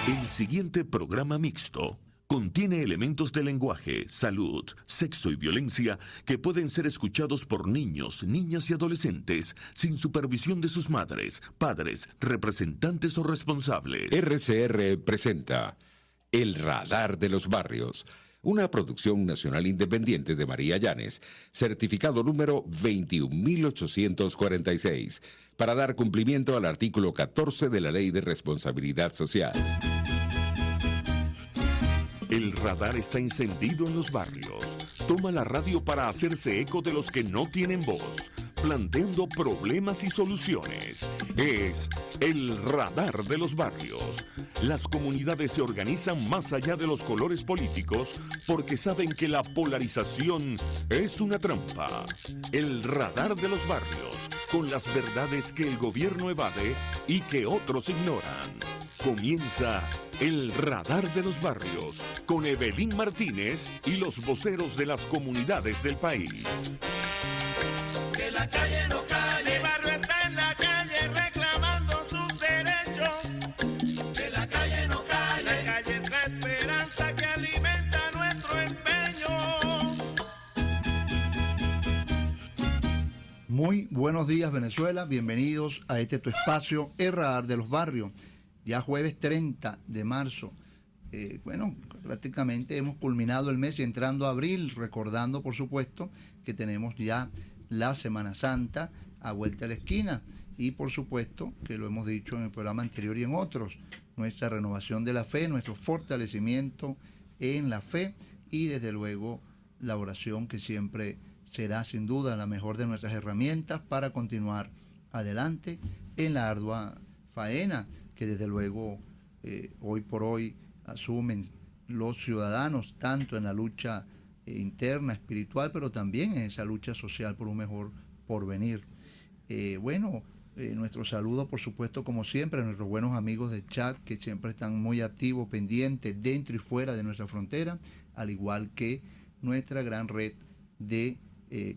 El siguiente programa mixto contiene elementos de lenguaje, salud, sexo y violencia que pueden ser escuchados por niños, niñas y adolescentes sin supervisión de sus madres, padres, representantes o responsables. RCR presenta El Radar de los Barrios, una producción nacional independiente de María Llanes, certificado número 21846, para dar cumplimiento al artículo 14 de la Ley de Responsabilidad Social. El radar está encendido en los barrios. Toma la radio para hacerse eco de los que no tienen voz, planteando problemas y soluciones. Es el radar de los barrios. Las comunidades se organizan más allá de los colores políticos porque saben que la polarización es una trampa. El radar de los barrios, con las verdades que el gobierno evade y que otros ignoran. Comienza el radar de los barrios con Evelyn Martínez y los voceros de las comunidades del país. Que la calle no calle, el barrio está en la calle reclamando sus derechos. Que la calle no calle, la calle es la esperanza que alimenta nuestro empeño. Muy buenos días, Venezuela, bienvenidos a este tu espacio, el radar de los barrios. Ya jueves 30 de marzo, prácticamente hemos culminado el mes y entrando a abril, recordando por supuesto que tenemos ya la Semana Santa a vuelta a la esquina y por supuesto que lo hemos dicho en el programa anterior y en otros, nuestra renovación de la fe, nuestro fortalecimiento en la fe y desde luego la oración que siempre será sin duda la mejor de nuestras herramientas para continuar adelante en la ardua faena que desde luego hoy por hoy asumen los ciudadanos, tanto en la lucha interna, espiritual, pero también en esa lucha social por un mejor porvenir. Nuestro saludo, por supuesto, como siempre, a nuestros buenos amigos de chat, que siempre están muy activos, pendientes, dentro y fuera de nuestra frontera, al igual que nuestra gran red de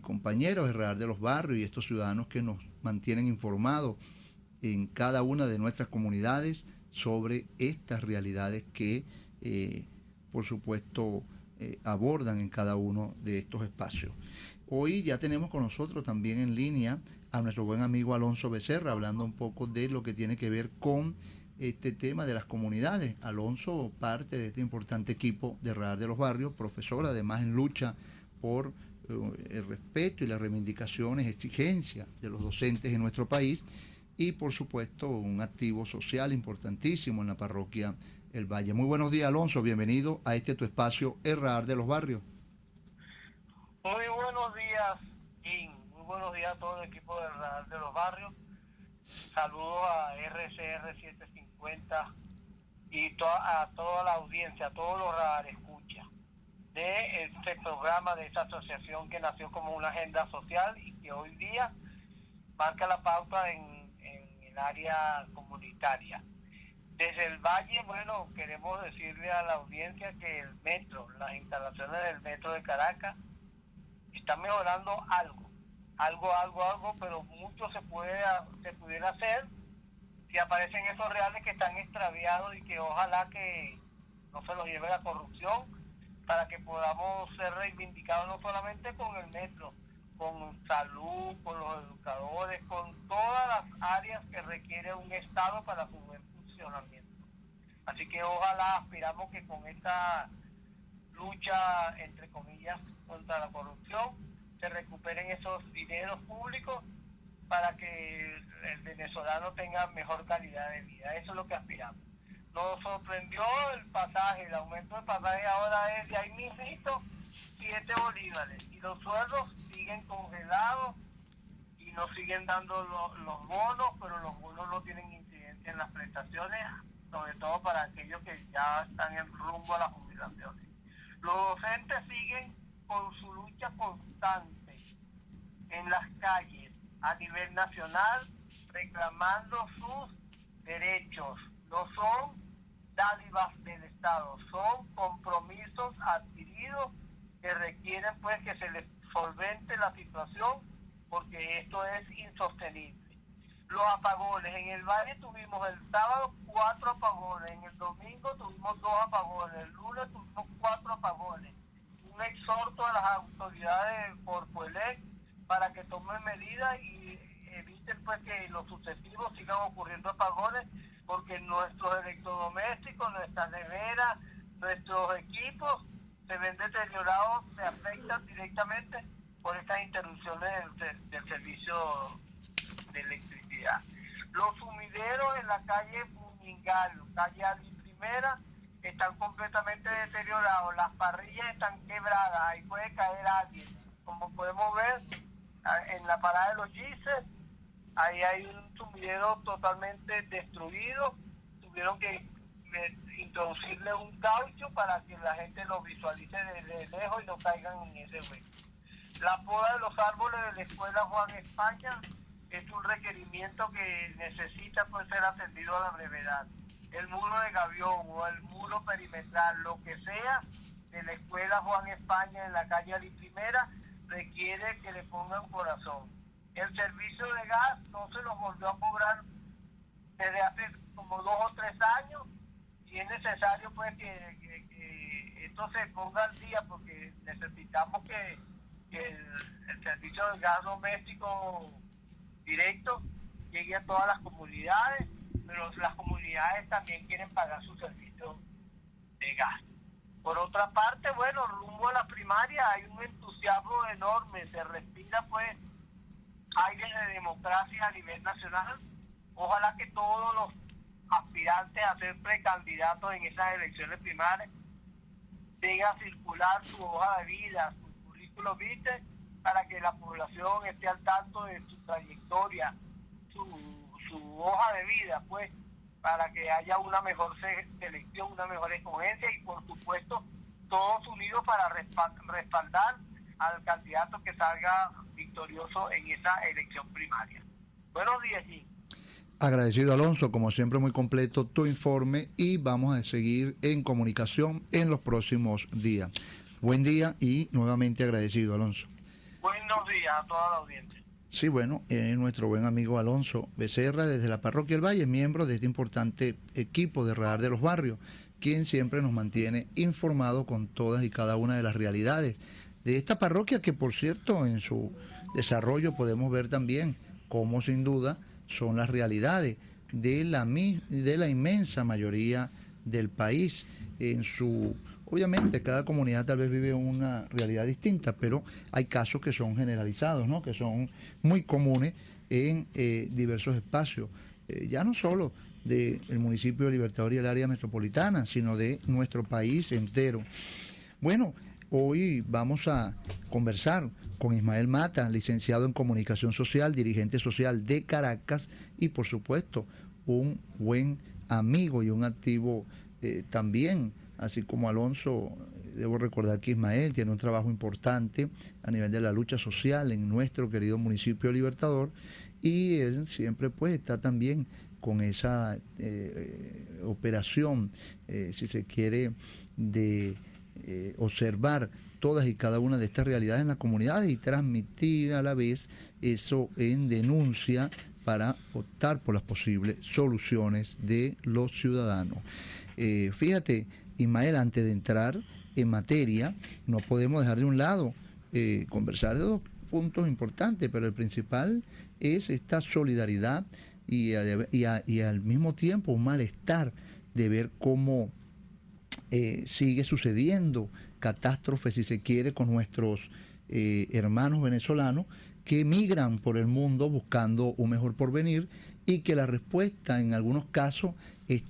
compañeros de Radar de los Barrios y estos ciudadanos que nos mantienen informados en cada una de nuestras comunidades sobre estas realidades que, por supuesto, abordan en cada uno de estos espacios. Hoy ya tenemos con nosotros también en línea a nuestro buen amigo Alonso Becerra, hablando un poco de lo que tiene que ver con este tema de las comunidades. Alonso, parte de este importante equipo de Radar de los Barrios, profesor además en lucha por el respeto y las reivindicaciones, exigencias de los docentes en nuestro país, y por supuesto un activo social importantísimo en la parroquia El Valle. Muy buenos días, Alonso, bienvenido a este tu espacio, el Radar de los Barrios. Muy buenos días, Jim. Muy buenos días a todo el equipo del Radar de los Barrios. Saludos a RCR 750 y a toda la audiencia, a todos los radar escucha de este programa, de esta asociación que nació como una agenda social y que hoy día marca la pauta en el área comunitaria. Desde el Valle, queremos decirle a la audiencia que el metro, las instalaciones del metro de Caracas están mejorando algo, pero mucho se pudiera hacer si aparecen esos reales que están extraviados y que ojalá que no se los lleve la corrupción, para que podamos ser reivindicados no solamente con el metro, con salud, con los educadores, con todas las áreas que requiere un Estado para su buen funcionamiento. Así que ojalá aspiramos que con esta lucha, entre comillas, contra la corrupción, se recuperen esos dineros públicos para que el venezolano tenga mejor calidad de vida. Eso es lo que aspiramos. Nos sorprendió el aumento del pasaje ahora es de ahí mismito, 7 bolívares, y los sueldos siguen congelados y nos siguen dando los bonos, pero los bonos no tienen incidencia en las prestaciones, sobre todo para aquellos que ya están en rumbo a las jubilaciones. Los docentes siguen con su lucha constante en las calles a nivel nacional, reclamando sus derechos. No son dádivas del Estado, son compromisos adquiridos que requieren pues que se les solvente la situación, porque esto es insostenible. Los apagones, en el Valle tuvimos el sábado 4 apagones, en el domingo tuvimos 2 apagones, el lunes tuvimos 4 apagones. Un exhorto a las autoridades por Puelec para que tomen medidas y eviten pues que los sucesivos sigan ocurriendo apagones, porque nuestros electrodomésticos, nuestras neveras, nuestros equipos se ven deteriorados, se afectan directamente por estas interrupciones del servicio de electricidad. Los sumideros en la calle Muñingal, calle Ali Primera, están completamente deteriorados, las parrillas están quebradas, ahí puede caer alguien. Como podemos ver, en la parada de los Gises, ahí hay un sumidero totalmente destruido, tuvieron que introducirle un caucho para que la gente lo visualice desde lejos y no caigan en ese hueco. La poda de los árboles de la escuela Juan España es un requerimiento que necesita pues ser atendido a la brevedad. El muro de gavión o el muro perimetral, lo que sea, de la escuela Juan España en la calle Ali Primera, requiere que le pongan corazón. El servicio de gas no se nos volvió a cobrar desde hace como 2 o 3 años, y es necesario pues que esto se ponga al día, porque necesitamos que el servicio de gas doméstico directo llegue a todas las comunidades, pero las comunidades también quieren pagar su servicio de gas. Por otra parte, bueno, rumbo a la primaria hay un entusiasmo enorme, se respira pues aire de democracia a nivel nacional. Ojalá que todos los aspirantes a ser precandidatos en esas elecciones primarias tengan a circular su hoja de vida, su currículo vitae, para que la población esté al tanto de su trayectoria, su hoja de vida, pues, para que haya una mejor selección, una mejor escogencia, y por supuesto todos unidos para respaldar al candidato que salga victorioso en esa elección primaria. Buenos días, Jim. Agradecido, Alonso, como siempre muy completo tu informe, y vamos a seguir en comunicación en los próximos días. Buen día y nuevamente agradecido, Alonso. Buenos días a toda la audiencia. Sí, bueno, nuestro buen amigo Alonso Becerra, desde la Parroquia del Valle, miembro de este importante equipo de Radar de los Barrios, quien siempre nos mantiene informados con todas y cada una de las realidades de esta parroquia, que por cierto en su desarrollo podemos ver también cómo sin duda son las realidades de la inmensa mayoría del país. Obviamente cada comunidad tal vez vive una realidad distinta, pero hay casos que son generalizados, ¿no? Que son muy comunes en diversos espacios, ya no solo del municipio de Libertador y el área metropolitana, sino de nuestro país entero. Bueno, hoy vamos a conversar con Ismael Mata, licenciado en Comunicación Social, dirigente social de Caracas, y por supuesto un buen amigo y un activo también. Así como Alonso, debo recordar que Ismael tiene un trabajo importante a nivel de la lucha social en nuestro querido municipio de Libertador, y él siempre pues está también con esa operación, si se quiere, de observar todas y cada una de estas realidades en la comunidad y transmitir a la vez eso en denuncia para optar por las posibles soluciones de los ciudadanos. Fíjate, Ismael, antes de entrar en materia, no podemos dejar de un lado conversar de 2 puntos importantes, pero el principal es esta solidaridad y al mismo tiempo un malestar de ver cómo sigue sucediendo catástrofes, si se quiere, con nuestros hermanos venezolanos que migran por el mundo buscando un mejor porvenir, y que la respuesta en algunos casos es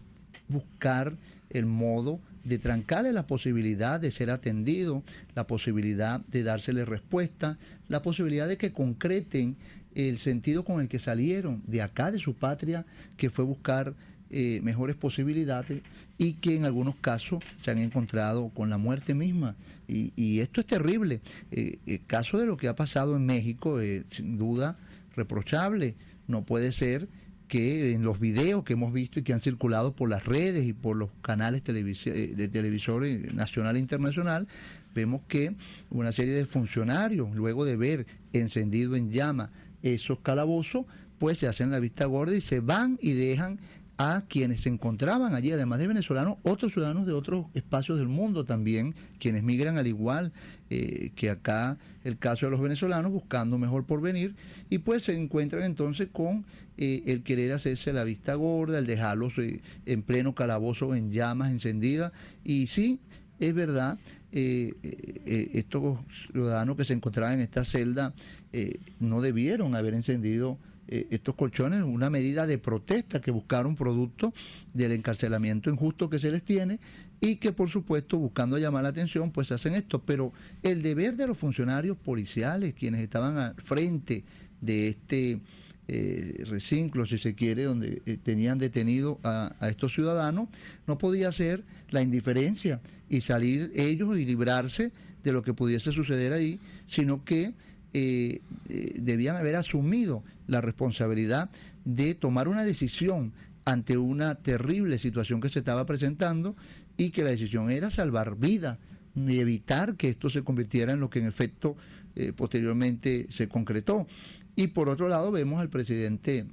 buscar el modo de trancarle la posibilidad de ser atendido, la posibilidad de dársele respuesta, la posibilidad de que concreten el sentido con el que salieron de acá, de su patria, que fue buscar mejores posibilidades, y que en algunos casos se han encontrado con la muerte misma. Y esto es terrible. El caso de lo que ha pasado en México es sin duda reprochable. No puede ser que en los videos que hemos visto y que han circulado por las redes y por los canales de televisores nacional e internacional, vemos que una serie de funcionarios, luego de ver encendido en llama esos calabozos, pues se hacen la vista gorda y se van y dejan a quienes se encontraban allí, además de venezolanos, otros ciudadanos de otros espacios del mundo también, quienes migran al igual que acá el caso de los venezolanos, buscando un mejor porvenir, y pues se encuentran entonces con el querer hacerse la vista gorda, el dejarlos en pleno calabozo en llamas encendidas, y sí, es verdad, estos ciudadanos que se encontraban en esta celda no debieron haber encendido estos colchones, una medida de protesta que buscaron producto del encarcelamiento injusto que se les tiene y que por supuesto buscando llamar la atención pues hacen esto, pero el deber de los funcionarios policiales quienes estaban al frente de este recinto, si se quiere, donde tenían detenido a estos ciudadanos, no podía ser la indiferencia y salir ellos y librarse de lo que pudiese suceder ahí, sino que debían haber asumido la responsabilidad de tomar una decisión ante una terrible situación que se estaba presentando y que la decisión era salvar vidas y evitar que esto se convirtiera en lo que en efecto posteriormente se concretó. Y por otro lado vemos al presidente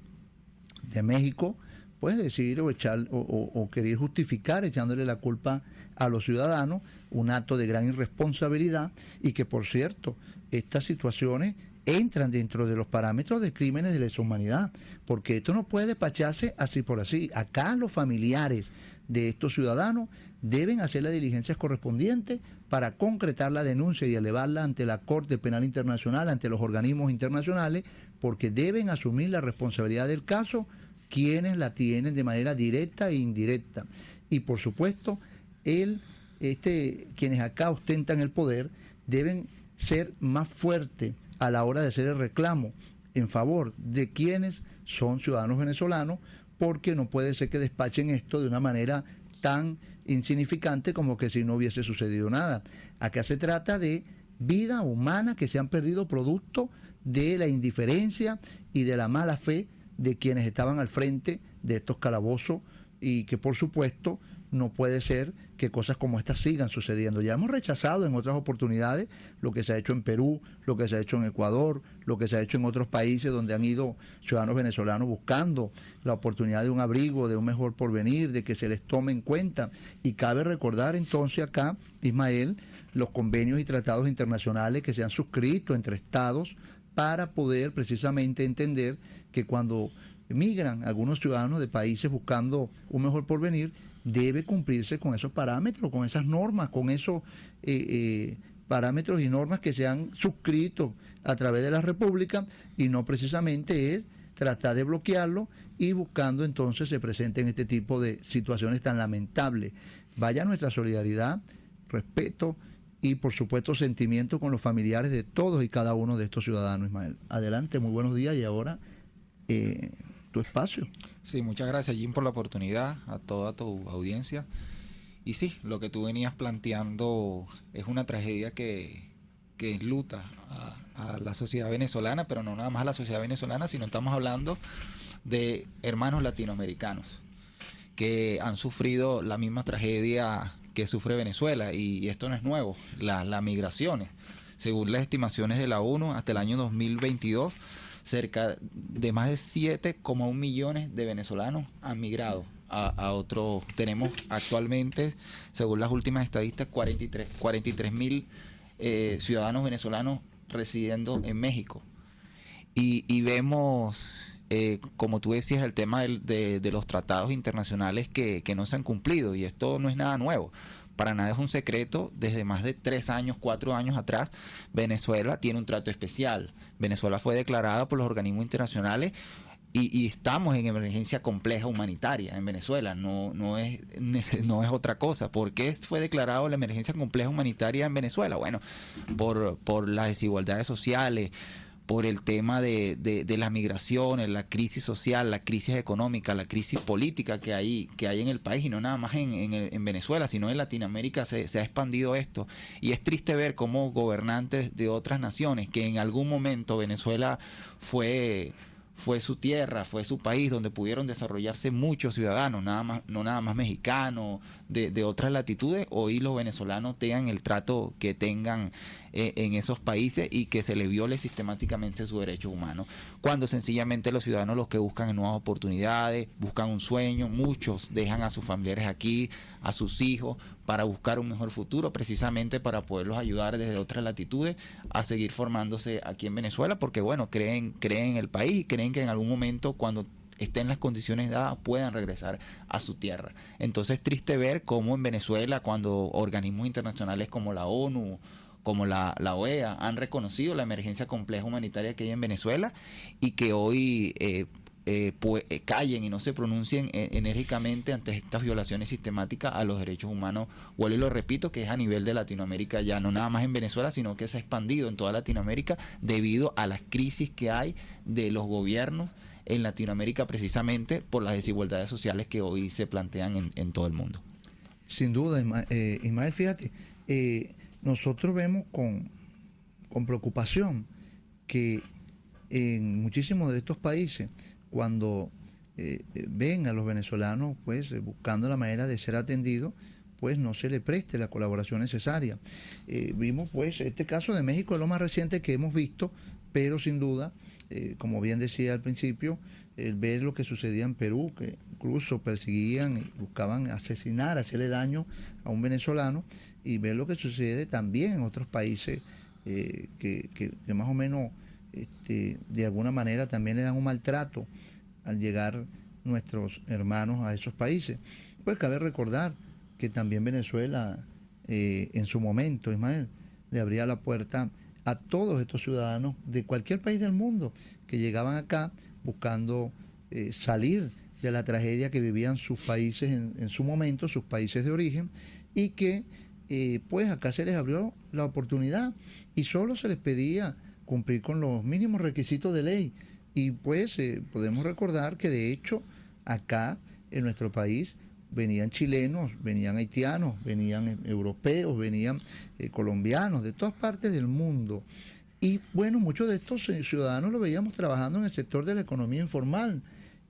de México pues decir o querer justificar echándole la culpa a los ciudadanos, un acto de gran irresponsabilidad y que por cierto estas situaciones entran dentro de los parámetros de crímenes de lesa humanidad, porque esto no puede despacharse así por así. Acá los familiares de estos ciudadanos deben hacer las diligencias correspondientes para concretar la denuncia y elevarla ante la Corte Penal Internacional, ante los organismos internacionales, porque deben asumir la responsabilidad del caso quienes la tienen de manera directa e indirecta. Y por supuesto, quienes acá ostentan el poder deben ser más fuertes a la hora de hacer el reclamo en favor de quienes son ciudadanos venezolanos, porque no puede ser que despachen esto de una manera tan insignificante como que si no hubiese sucedido nada. Acá se trata de vidas humanas que se han perdido producto de la indiferencia y de la mala fe de quienes estaban al frente de estos calabozos y que por supuesto no puede ser que cosas como estas sigan sucediendo. Ya hemos rechazado en otras oportunidades lo que se ha hecho en Perú, lo que se ha hecho en Ecuador, lo que se ha hecho en otros países donde han ido ciudadanos venezolanos buscando la oportunidad de un abrigo, de un mejor porvenir, de que se les tome en cuenta. Y cabe recordar entonces acá, Ismael, los convenios y tratados internacionales que se han suscrito entre estados para poder precisamente entender que cuando migran algunos ciudadanos de países buscando un mejor porvenir, debe cumplirse con esos parámetros, con esas normas, con esos parámetros y normas que se han suscrito a través de la República, y no precisamente es tratar de bloquearlo y buscando entonces se presenten este tipo de situaciones tan lamentables. Vaya nuestra solidaridad, respeto y por supuesto sentimiento con los familiares de todos y cada uno de estos ciudadanos, Ismael. Adelante, muy buenos días y ahora tu espacio. Sí, muchas gracias, Jim, por la oportunidad, a toda tu audiencia. Y sí, lo que tú venías planteando es una tragedia que enluta a la sociedad venezolana, pero no nada más a la sociedad venezolana, sino estamos hablando de hermanos latinoamericanos que han sufrido la misma tragedia que sufre Venezuela, y esto no es nuevo, las migraciones. Según las estimaciones de la ONU, hasta el año 2022, cerca de más de 7,1 millones de venezolanos han migrado a otro. Tenemos actualmente, según las últimas estadísticas, 43 mil ciudadanos venezolanos residiendo en México. Y vemos, como tú decías, el tema de los tratados internacionales que no se han cumplido, y esto no es nada nuevo. Para nada es un secreto, desde más de 3 años, 4 años atrás, Venezuela tiene un trato especial. Venezuela fue declarada por los organismos internacionales y estamos en emergencia compleja humanitaria en Venezuela, no es otra cosa. ¿Por qué fue declarado la emergencia compleja humanitaria en Venezuela? Bueno, por las desigualdades sociales, por el tema de las migraciones, la crisis social, la crisis económica, la crisis política que hay en el país, y no nada más en Venezuela, sino en Latinoamérica se ha expandido esto. Y es triste ver cómo gobernantes de otras naciones, que en algún momento Venezuela fue fue su tierra, fue su país, donde pudieron desarrollarse muchos ciudadanos, no nada más mexicanos, de otras latitudes. Hoy los venezolanos tengan el trato que tengan en esos países y que se les viole sistemáticamente sus derechos humanos, cuando sencillamente los ciudadanos lo que buscan es nuevas oportunidades, buscan un sueño, muchos dejan a sus familiares aquí, a sus hijos, para buscar un mejor futuro, precisamente para poderlos ayudar desde otras latitudes a seguir formándose aquí en Venezuela, porque bueno, creen en el país y creen que en algún momento, cuando estén las condiciones dadas, puedan regresar a su tierra. Entonces es triste ver cómo en Venezuela, cuando organismos internacionales como la ONU, como la OEA, han reconocido la emergencia compleja humanitaria que hay en Venezuela, y que hoy callen y no se pronuncien enérgicamente ante estas violaciones sistemáticas a los derechos humanos. Vuelvo y lo repito, que es a nivel de Latinoamérica, ya no nada más en Venezuela, sino que se ha expandido en toda Latinoamérica debido a las crisis que hay de los gobiernos en Latinoamérica, precisamente por las desigualdades sociales que hoy se plantean en todo el mundo. Sin duda, Ismael, fíjate, nosotros vemos con preocupación que en muchísimos de estos países, cuando ven a los venezolanos pues buscando la manera de ser atendidos, pues no se le preste la colaboración necesaria. Vimos pues este caso de México, es lo más reciente que hemos visto, pero sin duda, como bien decía al principio, el ver lo que sucedía en Perú, que incluso perseguían y buscaban asesinar, hacerle daño a un venezolano, y ver lo que sucede también en otros países que más o menos de alguna manera también le dan un maltrato al llegar nuestros hermanos a esos países. Pues cabe recordar que también Venezuela en su momento, Ismael, le abría la puerta a todos estos ciudadanos de cualquier país del mundo que llegaban acá buscando salir de la tragedia que vivían sus países en su momento, sus países de origen, y que pues acá se les abrió la oportunidad y solo se les pedía cumplir con los mínimos requisitos de ley. Y pues podemos recordar que de hecho acá en nuestro país venían chilenos, venían haitianos, venían europeos, venían colombianos, de todas partes del mundo. Y bueno, muchos de estos ciudadanos los veíamos trabajando en el sector de la economía informal.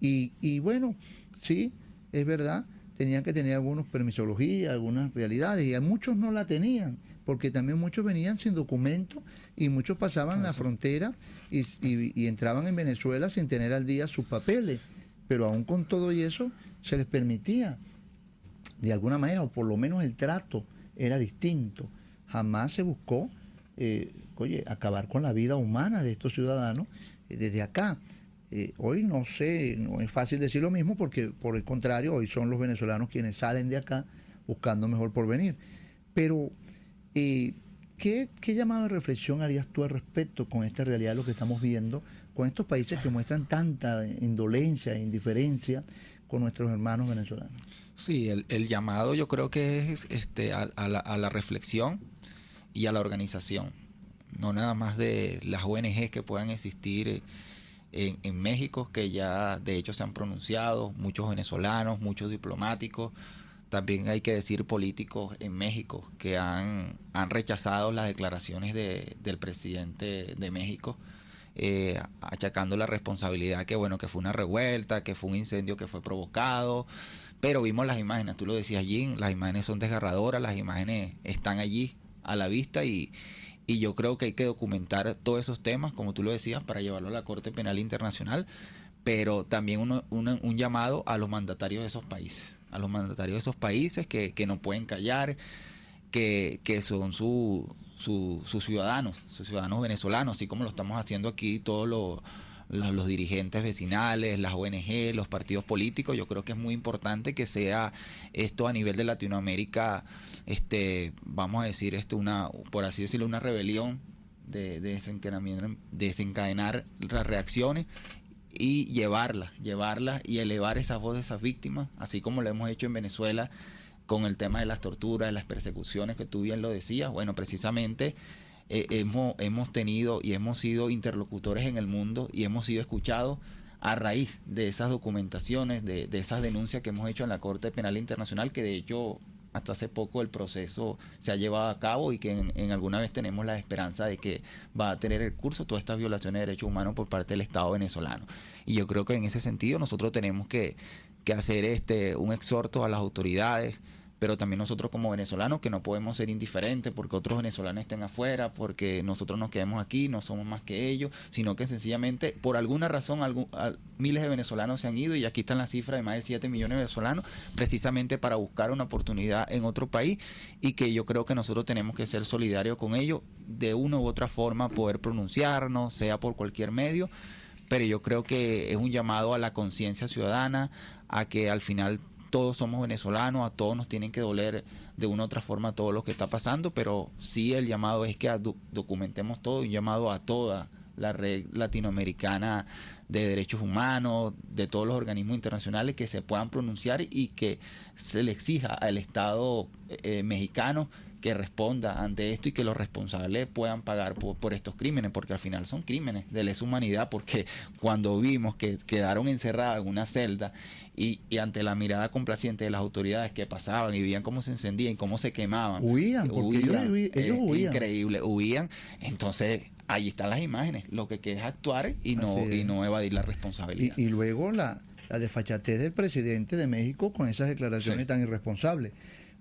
Y bueno, sí, es verdad, tenían que tener algunos permisologías, algunas realidades, y a muchos no la tenían, porque también muchos venían sin documentos y muchos pasaban la frontera y entraban en Venezuela sin tener al día sus papeles, pero aún con todo y eso se les permitía de alguna manera, o por lo menos el trato era distinto. Jamás se buscó acabar con la vida humana de estos ciudadanos desde acá. Hoy no sé, no es fácil decir lo mismo, porque por el contrario, hoy son los venezolanos quienes salen de acá buscando mejor porvenir. Pero ¿qué llamado de reflexión harías tú al respecto con esta realidad de lo que estamos viendo, con estos países que muestran tanta indolencia e indiferencia con nuestros hermanos venezolanos? Sí, el llamado yo creo que es a la reflexión y a la organización, no nada más de las ONG que puedan existir en México, que ya de hecho se han pronunciado, muchos venezolanos, muchos diplomáticos, también hay que decir políticos en México que han rechazado las declaraciones del presidente de México, achacando la responsabilidad que fue una revuelta, que fue un incendio que fue provocado, pero vimos las imágenes, tú lo decías allí, las imágenes son desgarradoras, las imágenes están allí a la vista y yo creo que hay que documentar todos esos temas, como tú lo decías, para llevarlo a la Corte Penal Internacional, pero también un llamado a los mandatarios de esos países, que no pueden callar, que son sus ciudadanos venezolanos, así como lo estamos haciendo aquí todos los dirigentes vecinales, las ONG, los partidos políticos. Yo creo que es muy importante que sea esto a nivel de Latinoamérica, vamos a decir, por así decirlo, una rebelión de desencadenar las reacciones y llevarlas y elevar esa voz de esas víctimas, así como lo hemos hecho en Venezuela con el tema de las torturas, de las persecuciones, que tú bien lo decías. Bueno, precisamente hemos tenido y hemos sido interlocutores en el mundo y hemos sido escuchados a raíz de esas documentaciones, de esas denuncias que hemos hecho en la Corte Penal Internacional, que de hecho hasta hace poco el proceso se ha llevado a cabo y que en alguna vez tenemos la esperanza de que va a tener el curso todas estas violaciones de derechos humanos por parte del Estado venezolano. Y yo creo que en ese sentido nosotros tenemos que hacer un exhorto a las autoridades, pero también nosotros como venezolanos, que no podemos ser indiferentes porque otros venezolanos estén afuera, porque nosotros nos quedemos aquí, no somos más que ellos, sino que sencillamente por alguna razón miles de venezolanos se han ido, y aquí están las cifras de más de 7 millones de venezolanos, precisamente para buscar una oportunidad en otro país, y que yo creo que nosotros tenemos que ser solidarios con ellos, de una u otra forma poder pronunciarnos, sea por cualquier medio, pero yo creo que es un llamado a la conciencia ciudadana, a que al final todos somos venezolanos, a todos nos tienen que doler de una u otra forma todo lo que está pasando, pero sí el llamado es que documentemos todo, un llamado a toda la red latinoamericana de derechos humanos, de todos los organismos internacionales, que se puedan pronunciar y que se le exija al Estado mexicano que responda ante esto y que los responsables puedan pagar por estos crímenes, porque al final son crímenes de lesa humanidad, porque cuando vimos que quedaron encerrados en una celda y ante la mirada complaciente de las autoridades que pasaban y veían cómo se encendían y cómo se quemaban, Huían, porque ellos huían. Increíble, huían. Entonces, ahí están las imágenes. Lo que queda es actuar y no evadir la responsabilidad. Y luego la desfachatez del presidente de México con esas declaraciones tan irresponsables.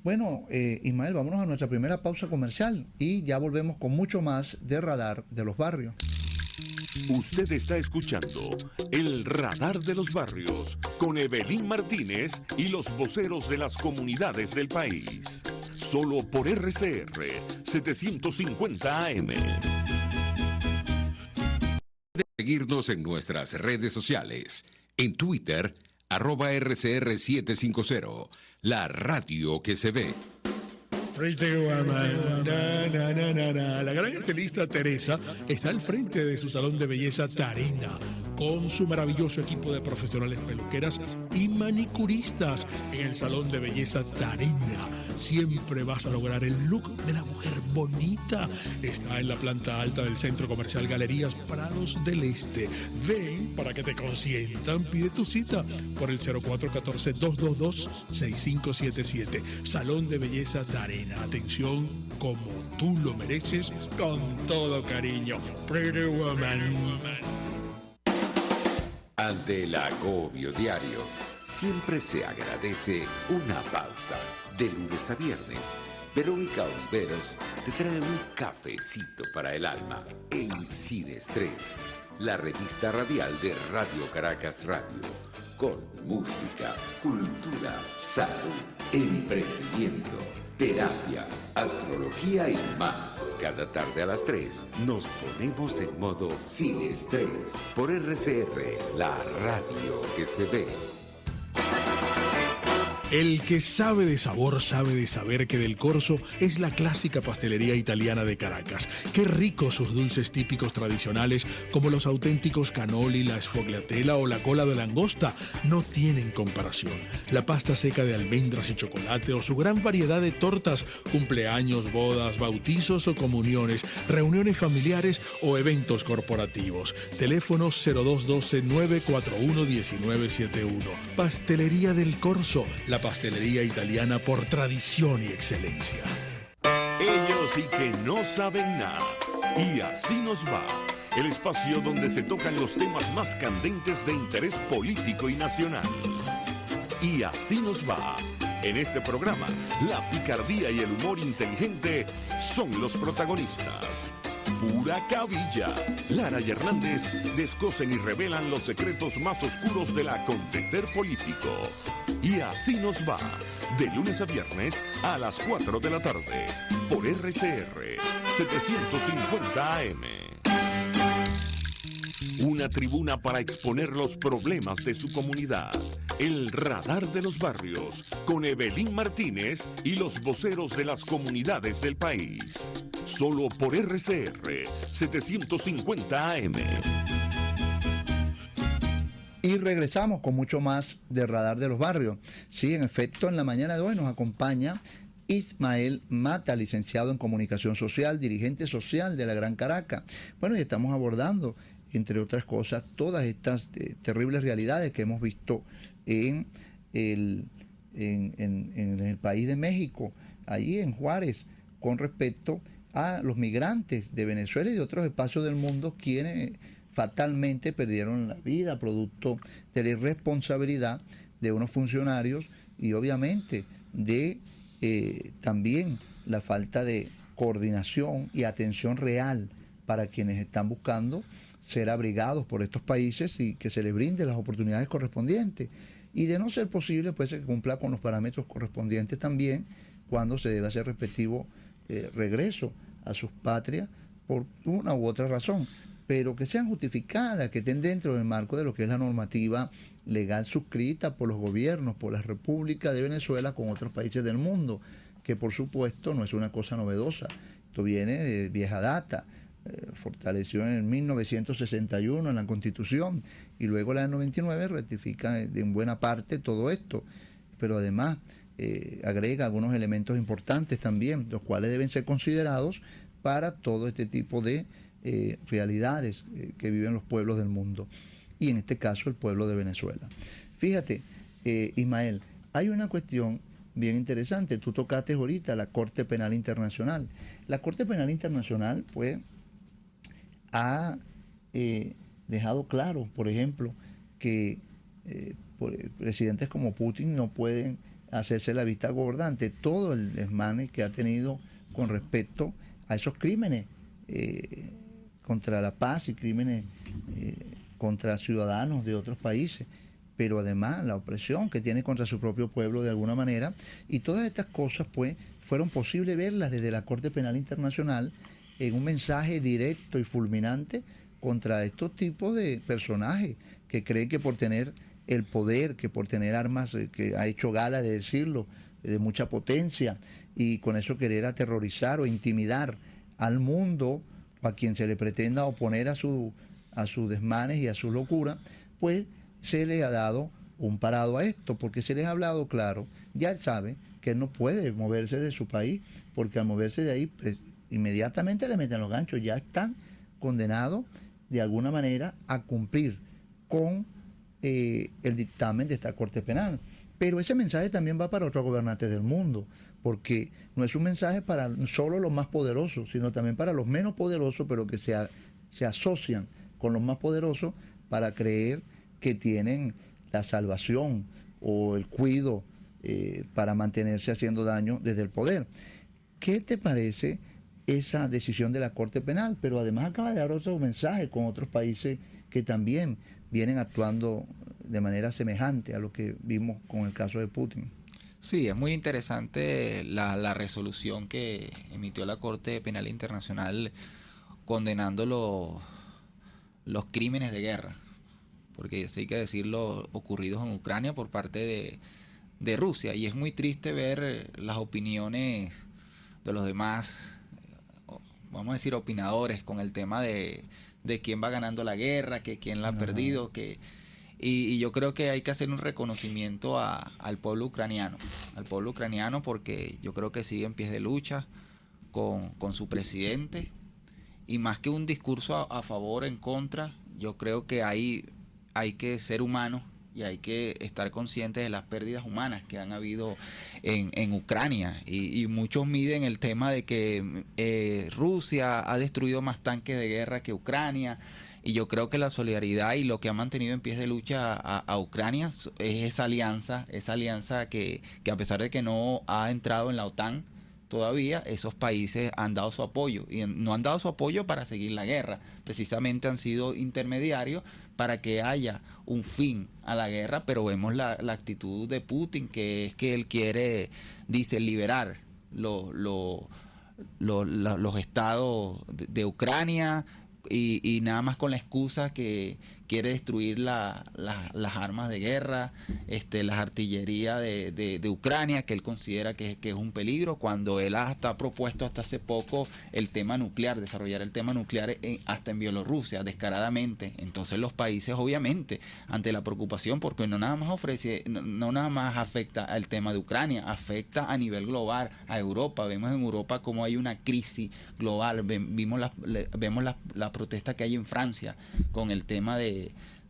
Bueno, Ismael, vámonos a nuestra primera pausa comercial y ya volvemos con mucho más de Radar de los Barrios. Usted está escuchando el Radar de los Barrios con Evelyn Martínez y los voceros de las comunidades del país. Solo por RCR 750 AM. Seguirnos en nuestras redes sociales. En Twitter, @RCR750. La radio que se ve. La gran estilista Teresa está al frente de su salón de belleza Tarina, con su maravilloso equipo de profesionales peluqueras y manicuristas. En el salón de belleza Tarina siempre vas a lograr el look de la mujer bonita. Está en la planta alta del Centro Comercial Galerías Prados del Este. Ven para que te consientan. Pide tu cita por el 0414-222-6577. Salón de belleza Tarina. Atención como tú lo mereces, con todo cariño. Pretty Woman. Ante el agobio diario, siempre se agradece una pausa. De lunes a viernes, Verónica Oliveros te trae un cafecito para el alma en Sin Estrés, la revista radial de Radio Caracas Radio, con música, cultura, salud, emprendimiento, terapia, astrología y más. Cada tarde a las 3 nos ponemos en modo Sin Estrés por RCR, la radio que se ve. El que sabe de sabor sabe de saber que Del Corso es la clásica pastelería italiana de Caracas. Qué ricos sus dulces típicos tradicionales, como los auténticos cannoli, la sfogliatella o la cola de langosta, no tienen comparación. La pasta seca de almendras y chocolate o su gran variedad de tortas, cumpleaños, bodas, bautizos o comuniones, reuniones familiares o eventos corporativos. Teléfonos 0212-941-1971. Pastelería Del Corso, la pastelería italiana por tradición y excelencia. Ellos y que no saben nada. Y así nos va. El espacio donde se tocan los temas más candentes de interés político y nacional. Y así nos va. En este programa, la picardía y el humor inteligente son los protagonistas. Pura cabilla. Lara y Hernández descosen y revelan los secretos más oscuros del acontecer político. Y así nos va, de lunes a viernes a las 4 de la tarde, por RCR 750 AM. Una tribuna para exponer los problemas de su comunidad. El Radar de los Barrios, con Evelyn Martínez y los voceros de las comunidades del país. Solo por RCR 750 AM. Y regresamos con mucho más de Radar de los Barrios. Sí, en efecto, en la mañana de hoy nos acompaña Ismael Mata, licenciado en Comunicación Social, dirigente social de la Gran Caracas. Bueno, y estamos abordando, entre otras cosas, todas estas terribles realidades que hemos visto en en el país de México, allí en Juárez, con respecto a los migrantes de Venezuela y de otros espacios del mundo quienes fatalmente perdieron la vida producto de la irresponsabilidad de unos funcionarios y obviamente de también la falta de coordinación y atención real para quienes están buscando ser abrigados por estos países y que se les brinde las oportunidades correspondientes. Y de no ser posible, pues se cumpla con los parámetros correspondientes también cuando se debe hacer respectivo regreso a sus patrias por una u otra razón, pero que sean justificadas, que estén dentro del marco de lo que es la normativa legal suscrita por los gobiernos, por la República de Venezuela con otros países del mundo, que por supuesto no es una cosa novedosa, esto viene de vieja data. Fortaleció en 1961 en la Constitución y luego la del 99 rectifica en buena parte todo esto, pero además agrega algunos elementos importantes también, los cuales deben ser considerados para todo este tipo de realidades que viven los pueblos del mundo y en este caso el pueblo de Venezuela. Fíjate, Ismael, hay una cuestión bien interesante, tú tocaste ahorita la Corte Penal Internacional. La Corte Penal Internacional, pues, ha dejado claro, por ejemplo, que presidentes como Putin no pueden hacerse la vista gorda ante todo el desmane que ha tenido con respecto a esos crímenes contra la paz y crímenes contra ciudadanos de otros países, pero además la opresión que tiene contra su propio pueblo de alguna manera, y todas estas cosas pues fueron posible verlas desde la Corte Penal Internacional en un mensaje directo y fulminante contra estos tipos de personajes que creen que por tener el poder, que por tener armas, que ha hecho gala de decirlo, de mucha potencia, y con eso querer aterrorizar o intimidar al mundo o a quien se le pretenda oponer a sus desmanes y a su locura, pues se le ha dado un parado a esto, porque se les ha hablado claro, ya él sabe que él no puede moverse de su país, porque al moverse de ahí, pues, inmediatamente le meten los ganchos, ya están condenados de alguna manera a cumplir con el dictamen de esta Corte Penal. Pero ese mensaje también va para otros gobernantes del mundo, porque no es un mensaje para solo los más poderosos, sino también para los menos poderosos, pero que se asocian con los más poderosos para creer que tienen la salvación o el cuidado para mantenerse haciendo daño desde el poder. ¿Qué te parece esa decisión de la Corte Penal? Pero además acaba de dar otro mensaje con otros países que también vienen actuando de manera semejante a lo que vimos con el caso de Putin. Sí, es muy interesante la resolución que emitió la Corte Penal Internacional condenando los crímenes de guerra, porque sí hay que decirlo, ocurridos en Ucrania por parte de Rusia, y es muy triste ver las opiniones de los demás, vamos a decir, opinadores con el tema de quién va ganando la guerra, que quién la ha perdido, y yo creo que hay que hacer un reconocimiento al pueblo ucraniano, porque yo creo que sigue en pies de lucha con su presidente, y más que un discurso a favor o en contra, yo creo que hay que ser humanos y hay que estar conscientes de las pérdidas humanas que han habido en Ucrania, y muchos miden el tema de que Rusia ha destruido más tanques de guerra que Ucrania, y yo creo que la solidaridad y lo que ha mantenido en pies de lucha a Ucrania es esa alianza que a pesar de que no ha entrado en la OTAN todavía, esos países han dado su apoyo, y no han dado su apoyo para seguir la guerra, precisamente han sido intermediarios para que haya un fin a la guerra, pero vemos la actitud de Putin, que es que él quiere, dice, liberar los estados de Ucrania, y nada más con la excusa que quiere destruir las armas de guerra, las artillerías de Ucrania, que él considera que es un peligro, cuando él hasta ha propuesto hasta hace poco el tema nuclear, desarrollar el tema nuclear hasta en Bielorrusia, descaradamente. Entonces los países, obviamente, ante la preocupación, porque no nada más afecta al tema de Ucrania, afecta a nivel global a Europa. Vemos en Europa cómo hay una crisis global, vemos la protesta que hay en Francia con el tema de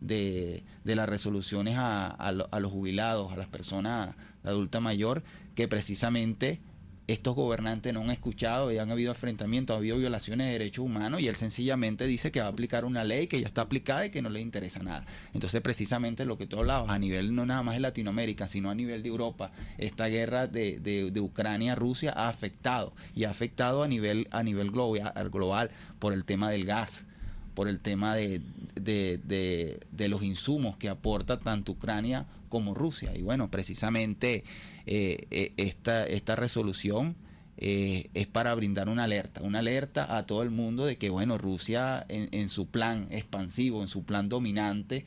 de las resoluciones a los jubilados, a las personas de adulta mayor, que precisamente estos gobernantes no han escuchado y han habido enfrentamientos, ha habido violaciones de derechos humanos, y él sencillamente dice que va a aplicar una ley que ya está aplicada y que no le interesa nada. Entonces, precisamente lo que tú hablabas, a nivel no nada más de Latinoamérica, sino a nivel de Europa, esta guerra de Ucrania a Rusia ha afectado, y ha afectado a nivel global por el tema del gas, por el tema de los insumos que aporta tanto Ucrania como Rusia. Y bueno, precisamente esta resolución es para brindar una alerta a todo el mundo de que, bueno, Rusia en su plan expansivo, en su plan dominante,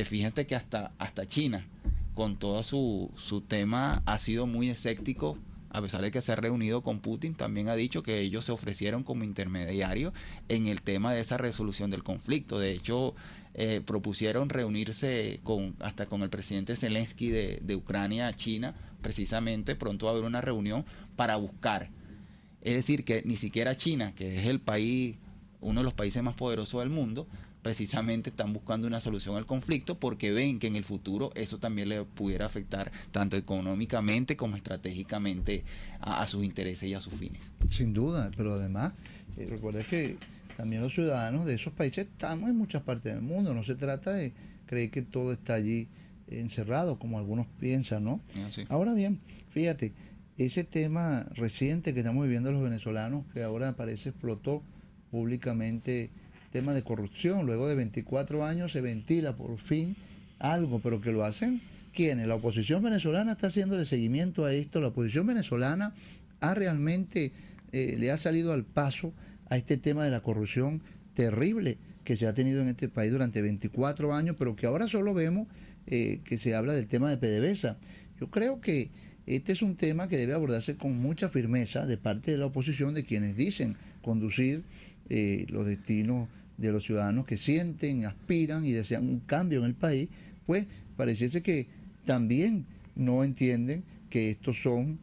fíjate que hasta China, con todo su tema, ha sido muy escéptico. A pesar de que se ha reunido con Putin, también ha dicho que ellos se ofrecieron como intermediarios en el tema de esa resolución del conflicto. De hecho, propusieron reunirse hasta con el presidente Zelensky de Ucrania, China, precisamente. Pronto va a haber una reunión para buscar. Es decir, que ni siquiera China, que es el país, uno de los países más poderosos del mundo, precisamente están buscando una solución al conflicto, porque ven que en el futuro eso también le pudiera afectar tanto económicamente como estratégicamente a sus intereses y a sus fines. Sin duda, pero además, recuerda que también los ciudadanos de esos países estamos en muchas partes del mundo. No se trata de creer que todo está allí encerrado, como algunos piensan, ¿no? Sí. Ahora bien, fíjate, ese tema reciente que estamos viviendo los venezolanos, que ahora parece explotó públicamente, tema de corrupción, luego de 24 años se ventila por fin algo, pero que lo hacen ¿quiénes? La oposición venezolana está haciéndole seguimiento a esto. La oposición venezolana ha realmente le ha salido al paso a este tema de la corrupción terrible que se ha tenido en este país durante 24 años, pero que ahora solo vemos que se habla del tema de PDVSA. Yo creo que este es un tema que debe abordarse con mucha firmeza de parte de la oposición, de quienes dicen conducir los destinos de los ciudadanos que sienten, aspiran y desean un cambio en el país. Pues pareciese que también no entienden que estos son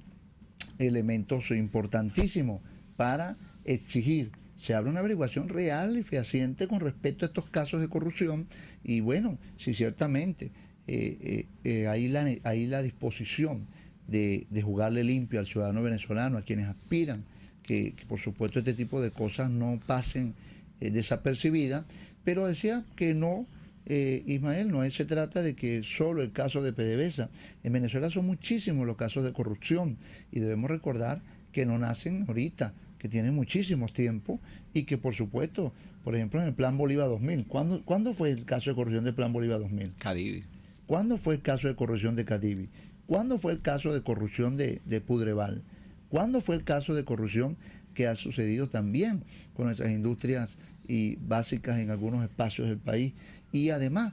elementos importantísimos para exigir se abra una averiguación real y fehaciente con respecto a estos casos de corrupción. Y bueno, si ciertamente hay la disposición de jugarle limpio al ciudadano venezolano, a quienes aspiran que por supuesto este tipo de cosas no pasen desapercibidas, pero decía que no, Ismael, no se trata de que solo el caso de PDVSA. En Venezuela son muchísimos los casos de corrupción y debemos recordar que no nacen ahorita, que tienen muchísimos tiempos y que por supuesto, por ejemplo en el Plan Bolívar 2000, ¿cuándo fue el caso de corrupción del Plan Bolívar 2000? Cadivi. ¿Cuándo fue el caso de corrupción de Cadivi? ¿Cuándo fue el caso de corrupción de Pudreval? ¿Cuándo fue el caso de corrupción que ha sucedido también con nuestras industrias y básicas en algunos espacios del país? Y además,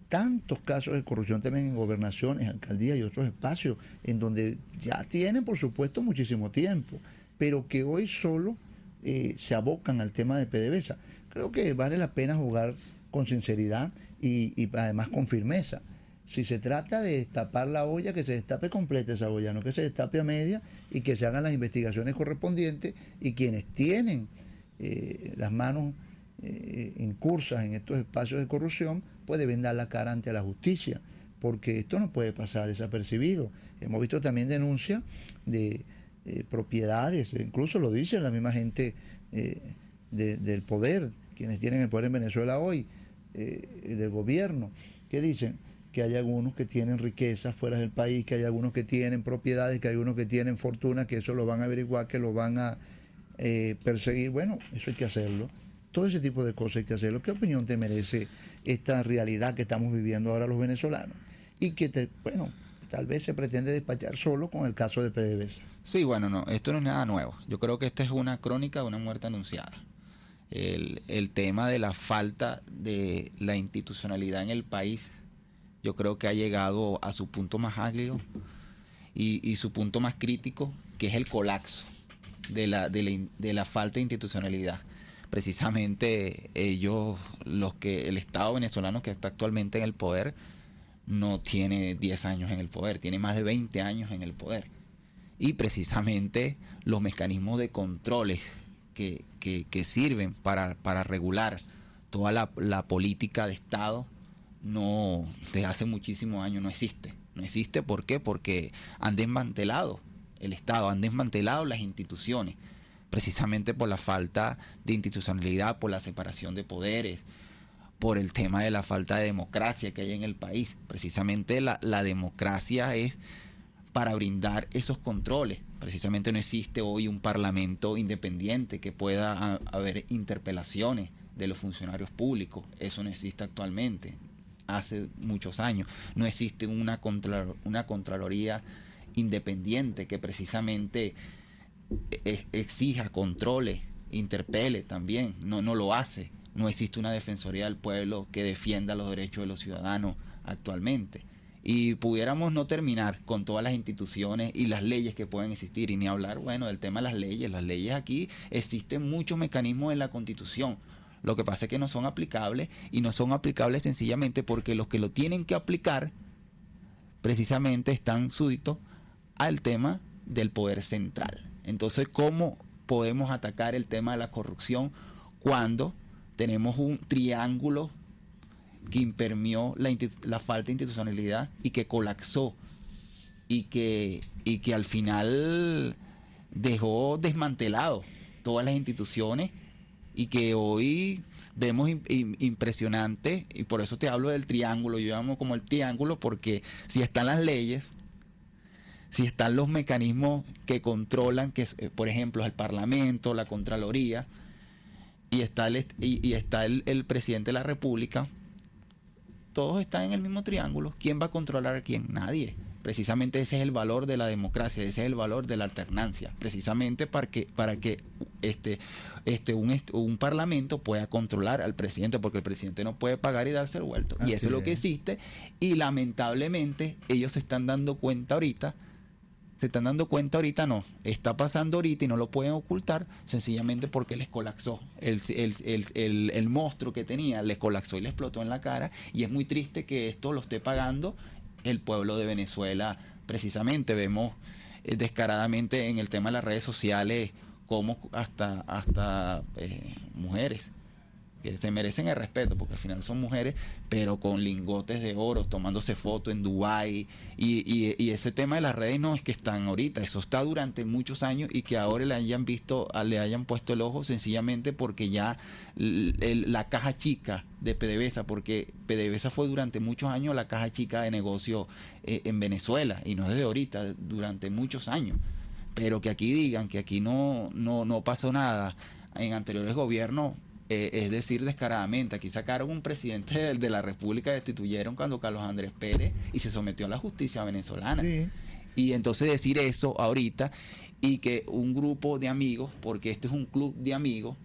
tantos casos de corrupción también en gobernaciones, alcaldías y otros espacios, en donde ya tienen, por supuesto, muchísimo tiempo, pero que hoy solo se abocan al tema de PDVSA. Creo que vale la pena jugar con sinceridad y además con firmeza. Si se trata de destapar la olla, que se destape completa esa olla, no que se destape a media, y que se hagan las investigaciones correspondientes, y quienes tienen las manos incursas en estos espacios de corrupción, pues deben dar la cara ante la justicia, porque esto no puede pasar desapercibido. Hemos visto también denuncias de propiedades, incluso lo dice la misma gente del poder, quienes tienen el poder en Venezuela hoy, del gobierno, que dicen que hay algunos que tienen riquezas fuera del país, que hay algunos que tienen propiedades, que hay algunos que tienen fortuna, que eso lo van a averiguar, que lo van a perseguir. Bueno, eso hay que hacerlo. Todo ese tipo de cosas hay que hacerlo. ¿Qué opinión te merece esta realidad que estamos viviendo ahora los venezolanos? Y que, tal vez se pretende despachar solo con el caso de PDVSA. Sí, bueno, no, esto no es nada nuevo. Yo creo que esta es una crónica de una muerte anunciada. El tema de la falta de la institucionalidad en el país, yo creo que ha llegado a su punto más álgido y su punto más crítico, que es el colapso de la falta de institucionalidad. Precisamente el Estado venezolano que está actualmente en el poder no tiene 10 años en el poder, tiene más de 20 años en el poder. Y precisamente los mecanismos de controles que sirven para regular toda la política de Estado no, desde hace muchísimos años no existe. No existe, ¿por qué? Porque han desmantelado el Estado, han desmantelado las instituciones, precisamente por la falta de institucionalidad, por la separación de poderes, por el tema de la falta de democracia que hay en el país. Precisamente la democracia es para brindar esos controles. Precisamente no existe hoy un parlamento independiente que pueda haber interpelaciones de los funcionarios públicos. Eso no existe actualmente. Hace muchos años no existe una Contraloría independiente que precisamente exija controles, interpele también. No lo hace. No existe una Defensoría del Pueblo que defienda los derechos de los ciudadanos actualmente. Y pudiéramos no terminar con todas las instituciones y las leyes que pueden existir, y ni hablar, bueno, del tema de las leyes. Las leyes aquí, existen muchos mecanismos en la Constitución. Lo que pasa es que no son aplicables, y no son aplicables sencillamente porque los que lo tienen que aplicar precisamente están súbditos al tema del poder central. Entonces, ¿cómo podemos atacar el tema de la corrupción cuando tenemos un triángulo que impermeó la falta de institucionalidad y que colapsó y que al final dejó desmantelado todas las instituciones, y que hoy vemos impresionante? Y por eso te hablo del triángulo, yo llamo como el triángulo, porque si están las leyes, si están los mecanismos que controlan, que por ejemplo el Parlamento, la Contraloría, y está el presidente de la República, todos están en el mismo triángulo. ¿Quién va a controlar a quién? Nadie. Precisamente ese es el valor de la democracia, ese es el valor de la alternancia, precisamente para que un parlamento pueda controlar al presidente, porque el presidente no puede pagar y darse el vuelto. Y eso es lo que existe, y lamentablemente ellos se están dando cuenta ahorita, no, está pasando ahorita y no lo pueden ocultar, sencillamente porque les colapsó. El monstruo que tenía les colapsó y les explotó en la cara, y es muy triste que esto lo esté pagando el pueblo de Venezuela. Precisamente vemos descaradamente en el tema de las redes sociales como hasta mujeres que se merecen el respeto, porque al final son mujeres, pero con lingotes de oro, tomándose fotos en Dubái, y ese tema de las redes no es que están ahorita, eso está durante muchos años, y que ahora le hayan puesto el ojo sencillamente porque ya la caja chica de PDVSA, porque PDVSA fue durante muchos años la caja chica de negocio en Venezuela, y no desde ahorita, durante muchos años. Pero que aquí digan que aquí no pasó nada en anteriores gobiernos, es decir, descaradamente. Aquí sacaron un presidente de la República, destituyeron cuando Carlos Andrés Pérez, y se sometió a la justicia venezolana. Sí. Y entonces decir eso ahorita, y que un grupo de amigos, porque este es un club de amigos,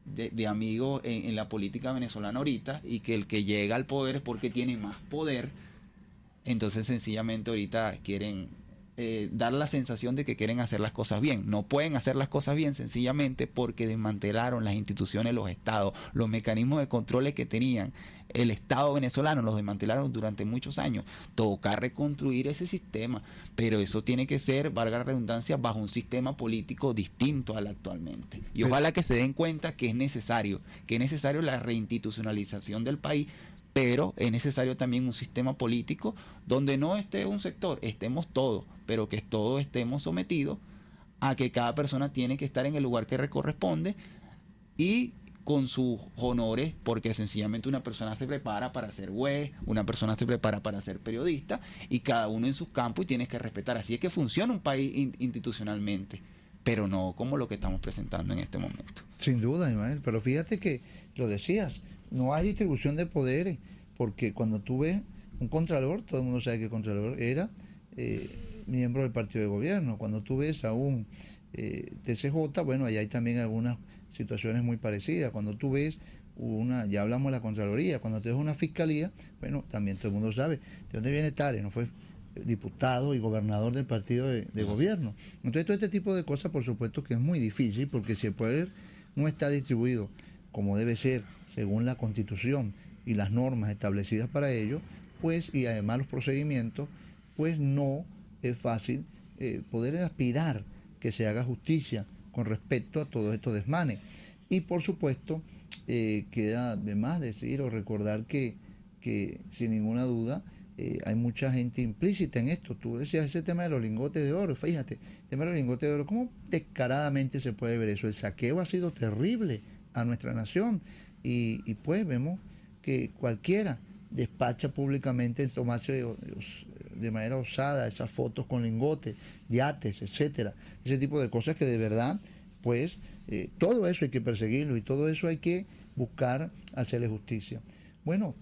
de amigos en la política venezolana ahorita, y que el que llega al poder es porque tiene más poder, entonces sencillamente ahorita quieren dar la sensación de que quieren hacer las cosas bien. No pueden hacer las cosas bien sencillamente porque desmantelaron las instituciones, los estados, los mecanismos de controles que tenían el Estado venezolano, los desmantelaron durante muchos años. Toca reconstruir ese sistema, pero eso tiene que ser, valga la redundancia, bajo un sistema político distinto al actualmente. Y ojalá que se den cuenta que es necesario la reinstitucionalización del país, pero es necesario también un sistema político donde no esté un sector, estemos todos, pero que todos estemos sometidos a que cada persona tiene que estar en el lugar que le corresponde y con sus honores, porque sencillamente una persona se prepara para ser juez, una persona se prepara para ser periodista, y cada uno en sus campos, y tienes que respetar. Así es que funciona un país institucionalmente, pero no como lo que estamos presentando en este momento. Sin duda, Ismael, pero fíjate que lo decías, no hay distribución de poderes, porque cuando tú ves un contralor, todo el mundo sabe que el contralor era miembro del partido de gobierno. Cuando tú ves a un TCJ, bueno, allá hay también algunas situaciones muy parecidas. Cuando tú ves ya hablamos de la Contraloría, cuando tú ves una fiscalía, bueno, también todo el mundo sabe de dónde viene Tare, no fue diputado y gobernador del partido de gobierno. Entonces todo este tipo de cosas, por supuesto que es muy difícil, porque si el poder no está distribuido como debe ser, según la Constitución y las normas establecidas para ello, pues, y además los procedimientos, pues no es fácil poder aspirar que se haga justicia con respecto a todos estos desmanes. Y por supuesto, queda de más decir o recordar que sin ninguna duda hay mucha gente implícita en esto. Tú decías ese tema de los lingotes de oro, fíjate, el tema de los lingotes de oro, ¿cómo descaradamente se puede ver eso? El saqueo ha sido terrible a nuestra nación y pues vemos que cualquiera despacha públicamente en tomarse de manera osada esas fotos con lingotes, yates, etcétera, ese tipo de cosas que de verdad, pues todo eso hay que perseguirlo y todo eso hay que buscar hacerle justicia. Bueno,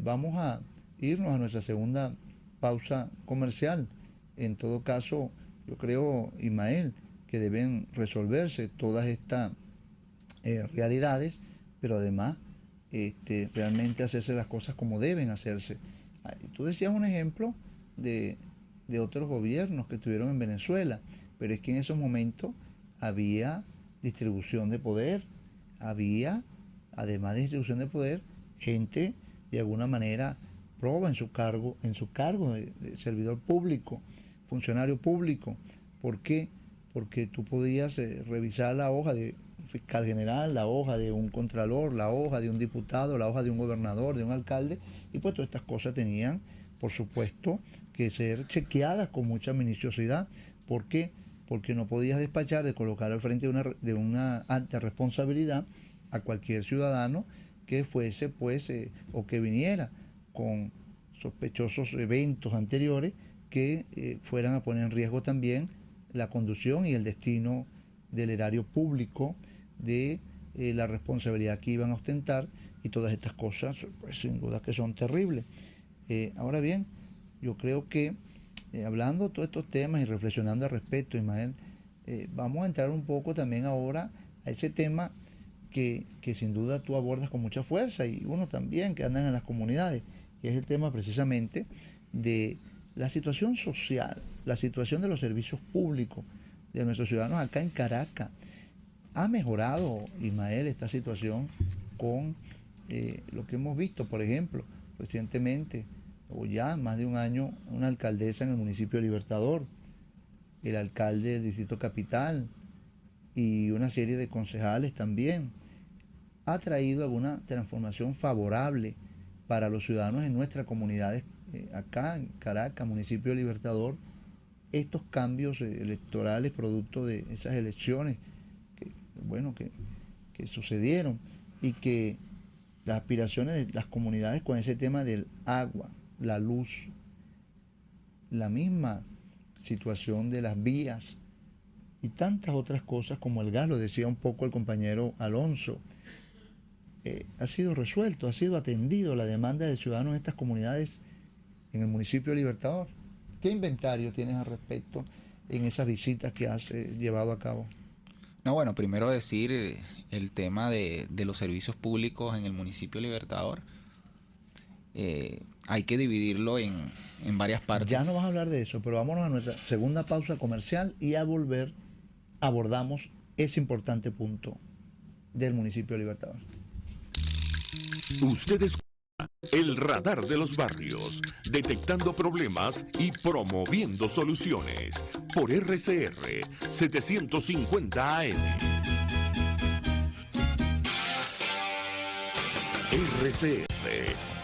vamos a irnos a nuestra segunda pausa comercial. En todo caso, yo creo, Ismael, que deben resolverse todas estas realidades, pero además realmente hacerse las cosas como deben hacerse. Tú decías un ejemplo de otros gobiernos que estuvieron en Venezuela, pero es que en esos momentos había distribución de poder, había, además de distribución de poder, gente de alguna manera proba en su cargo de servidor público, funcionario público. ¿Por qué? Porque tú podías revisar la hoja de un fiscal general, la hoja de un contralor, la hoja de un diputado, la hoja de un gobernador, de un alcalde, y pues todas estas cosas tenían, por supuesto, que ser chequeadas con mucha minuciosidad. ¿Por qué? Porque no podías despachar de colocar al frente de una alta responsabilidad a cualquier ciudadano que fuese, pues, o que viniera con sospechosos eventos anteriores que fueran a poner en riesgo también la conducción y el destino del erario público, de la responsabilidad que iban a ostentar, y todas estas cosas, pues sin duda que son terribles. Ahora bien, yo creo que hablando de todos estos temas y reflexionando al respecto, Ismael, vamos a entrar un poco también ahora a ese tema que sin duda tú abordas con mucha fuerza, y uno también que andan en las comunidades, y es el tema precisamente de la situación social, la situación de los servicios públicos de nuestros ciudadanos acá en Caracas. Ha mejorado, Ismael, esta situación con lo que hemos visto, por ejemplo, recientemente, o ya más de un año, una alcaldesa en el municipio de Libertador, el alcalde del Distrito Capital y una serie de concejales también. Ha traído alguna transformación favorable para los ciudadanos en nuestras comunidades, acá en Caracas, municipio de Libertador, estos cambios electorales producto de esas elecciones que sucedieron, y que las aspiraciones de las comunidades con ese tema del agua, la luz, la misma situación de las vías y tantas otras cosas como el gas, lo decía un poco el compañero Alonso, ha sido resuelto, ha sido atendido la demanda de ciudadanos de estas comunidades en el municipio de Libertador. ¿Qué inventario tienes al respecto en esas visitas que has llevado a cabo? No, bueno, primero decir el tema de los servicios públicos en el municipio de Libertador. Hay que dividirlo en varias partes. Ya no vas a hablar de eso, pero vámonos a nuestra segunda pausa comercial y a volver abordamos ese importante punto del municipio de Libertador. Usted escucha el radar de los barrios, detectando problemas y promoviendo soluciones por RCR 750 AM. RCR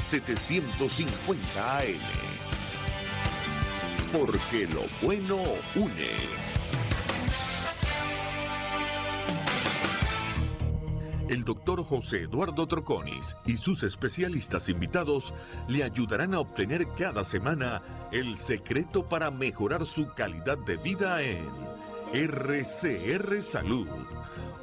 750 AM. Porque lo bueno une. El doctor José Eduardo Troconis y sus especialistas invitados le ayudarán a obtener cada semana el secreto para mejorar su calidad de vida en RCR Salud.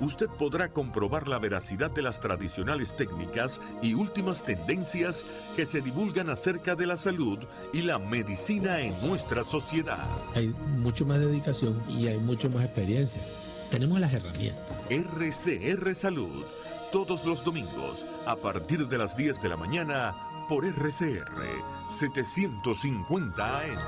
Usted podrá comprobar la veracidad de las tradicionales técnicas y últimas tendencias que se divulgan acerca de la salud y la medicina en nuestra sociedad. Hay mucho más dedicación y hay mucho más experiencia. Tenemos las herramientas. RCR Salud, todos los domingos, a partir de las 10 de la mañana, por RCR 750 AM.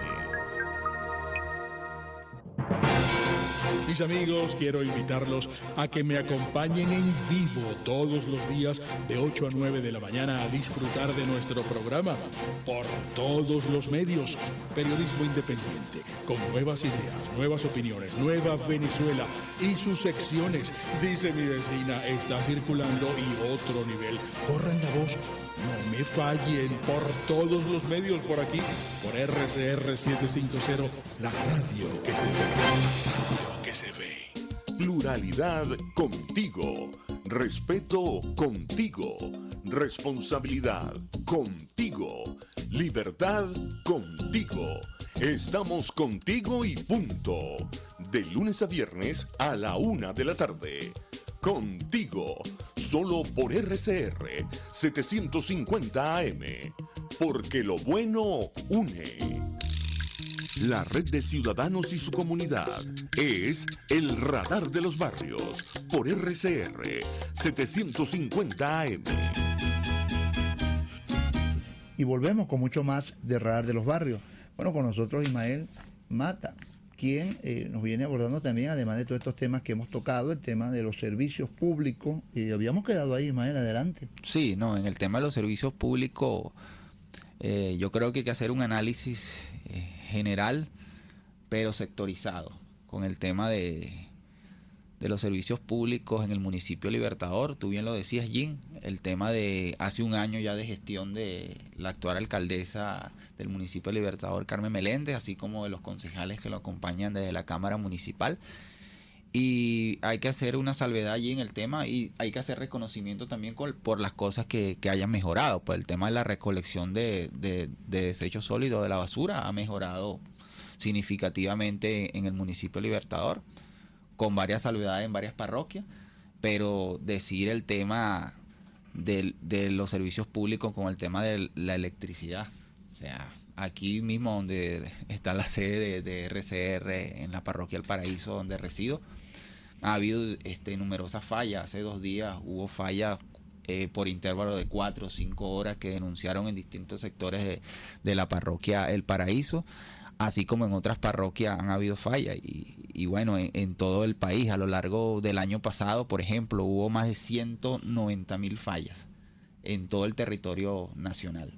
Mis amigos, quiero invitarlos a que me acompañen en vivo todos los días de 8 a 9 de la mañana a disfrutar de nuestro programa por todos los medios. Periodismo independiente, con nuevas ideas, nuevas opiniones, Nueva Venezuela y sus secciones. Dice mi vecina, está circulando y otro nivel. Corran la voz, no me fallen, por todos los medios por aquí, por RCR 750, la radio que se ve. Radio que se ve. Pluralidad contigo. Respeto contigo. Responsabilidad contigo. Libertad contigo. Estamos contigo y punto. De lunes a viernes a la 1 de la tarde. Contigo. Solo por RCR 750 AM. Porque lo bueno une. La red de ciudadanos y su comunidad es el Radar de los Barrios por RCR 750 AM. Y volvemos con mucho más de Radar de los Barrios. Bueno, con nosotros Ismael Mata, quien nos viene abordando también, además de todos estos temas que hemos tocado, el tema de los servicios públicos. Habíamos quedado ahí, Ismael, adelante. Sí, no, en el tema de los servicios públicos, yo creo que hay que hacer un análisis general, pero sectorizado, con el tema de los servicios públicos en el municipio Libertador. Tú bien lo decías, Jim, el tema de hace un año ya de gestión de la actual alcaldesa del municipio Libertador, Carmen Meléndez, así como de los concejales que lo acompañan desde la Cámara Municipal. Y hay que hacer una salvedad allí en el tema y hay que hacer reconocimiento también por las cosas que hayan mejorado. Pues el tema de la recolección de desechos sólidos de la basura ha mejorado significativamente en el municipio Libertador, con varias salvedades en varias parroquias, pero decir el tema de los servicios públicos con el tema de la electricidad, o sea, aquí mismo donde está la sede de RCR en la parroquia El Paraíso donde resido, ha habido numerosas fallas. Hace 2 días hubo fallas por intervalo de 4 o 5 horas que denunciaron en distintos sectores de la parroquia El Paraíso, así como en otras parroquias han habido fallas. Y bueno, en todo el país, a lo largo del año pasado, por ejemplo, hubo más de 190.000 fallas en todo el territorio nacional,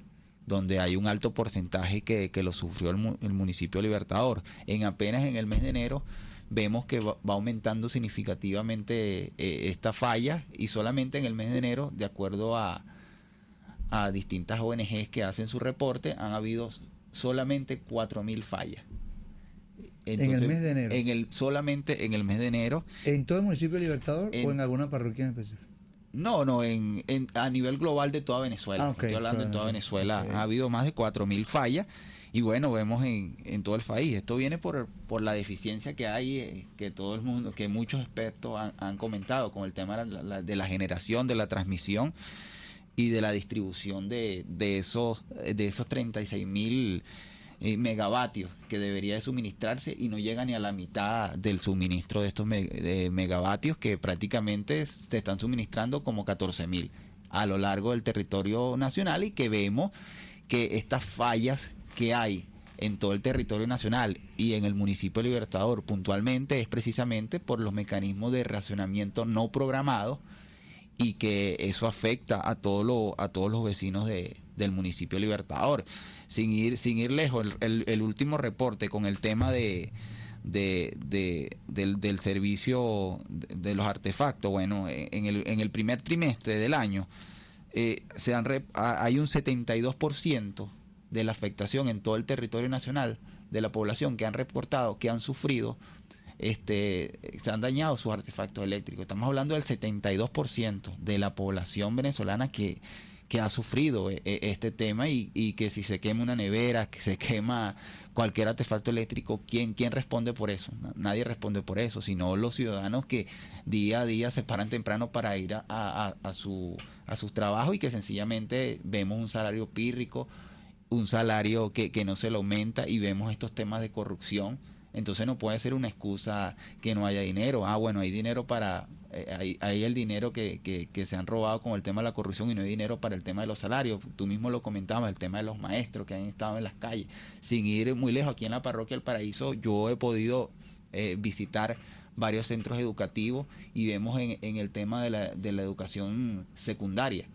donde hay un alto porcentaje que lo sufrió el municipio Libertador. Apenas en el mes de enero vemos que va aumentando significativamente esta falla, y solamente en el mes de enero, de acuerdo a distintas ONGs que hacen su reporte, han habido solamente 4.000 fallas. Entonces, ¿en el mes de enero? Solamente en el mes de enero. ¿En todo el municipio Libertador o en alguna parroquia en específico? No, a nivel global de toda Venezuela. Estoy hablando en toda Venezuela. Ha habido más de 4.000 fallas. Y bueno, vemos en todo el país. Esto viene por la deficiencia que hay, que todo el mundo, que muchos expertos han comentado, con el tema de la generación, de la transmisión y de la distribución de esos 36.000 megavatios que debería de suministrarse, y no llega ni a la mitad del suministro de estos megavatios, que prácticamente se están suministrando como 14.000 a lo largo del territorio nacional, y que vemos que estas fallas que hay en todo el territorio nacional y en el municipio Libertador puntualmente es precisamente por los mecanismos de racionamiento no programados, y que eso afecta a todos los vecinos del municipio Libertador. Sin ir lejos, el último reporte con el tema del servicio de los artefactos, bueno, en el primer trimestre del año hay un 72% de la afectación en todo el territorio nacional de la población que han reportado que han sufrido, se han dañado sus artefactos eléctricos. Estamos hablando del 72% de la población venezolana que ha sufrido este tema, y que si se quema una nevera, que se quema cualquier artefacto eléctrico, ¿quién responde por eso? Nadie responde por eso, sino los ciudadanos que día a día se paran temprano para ir a sus trabajos, y que sencillamente vemos un salario pírrico, un salario que no se le aumenta, y vemos estos temas de corrupción. Entonces no puede ser una excusa que no haya dinero. Bueno, hay dinero para... hay el dinero que se han robado con el tema de la corrupción, y no hay dinero para el tema de los salarios. Tú mismo lo comentabas, el tema de los maestros que han estado en las calles. Sin ir muy lejos, aquí en la parroquia El Paraíso yo he podido visitar varios centros educativos y vemos en el tema de la educación secundaria,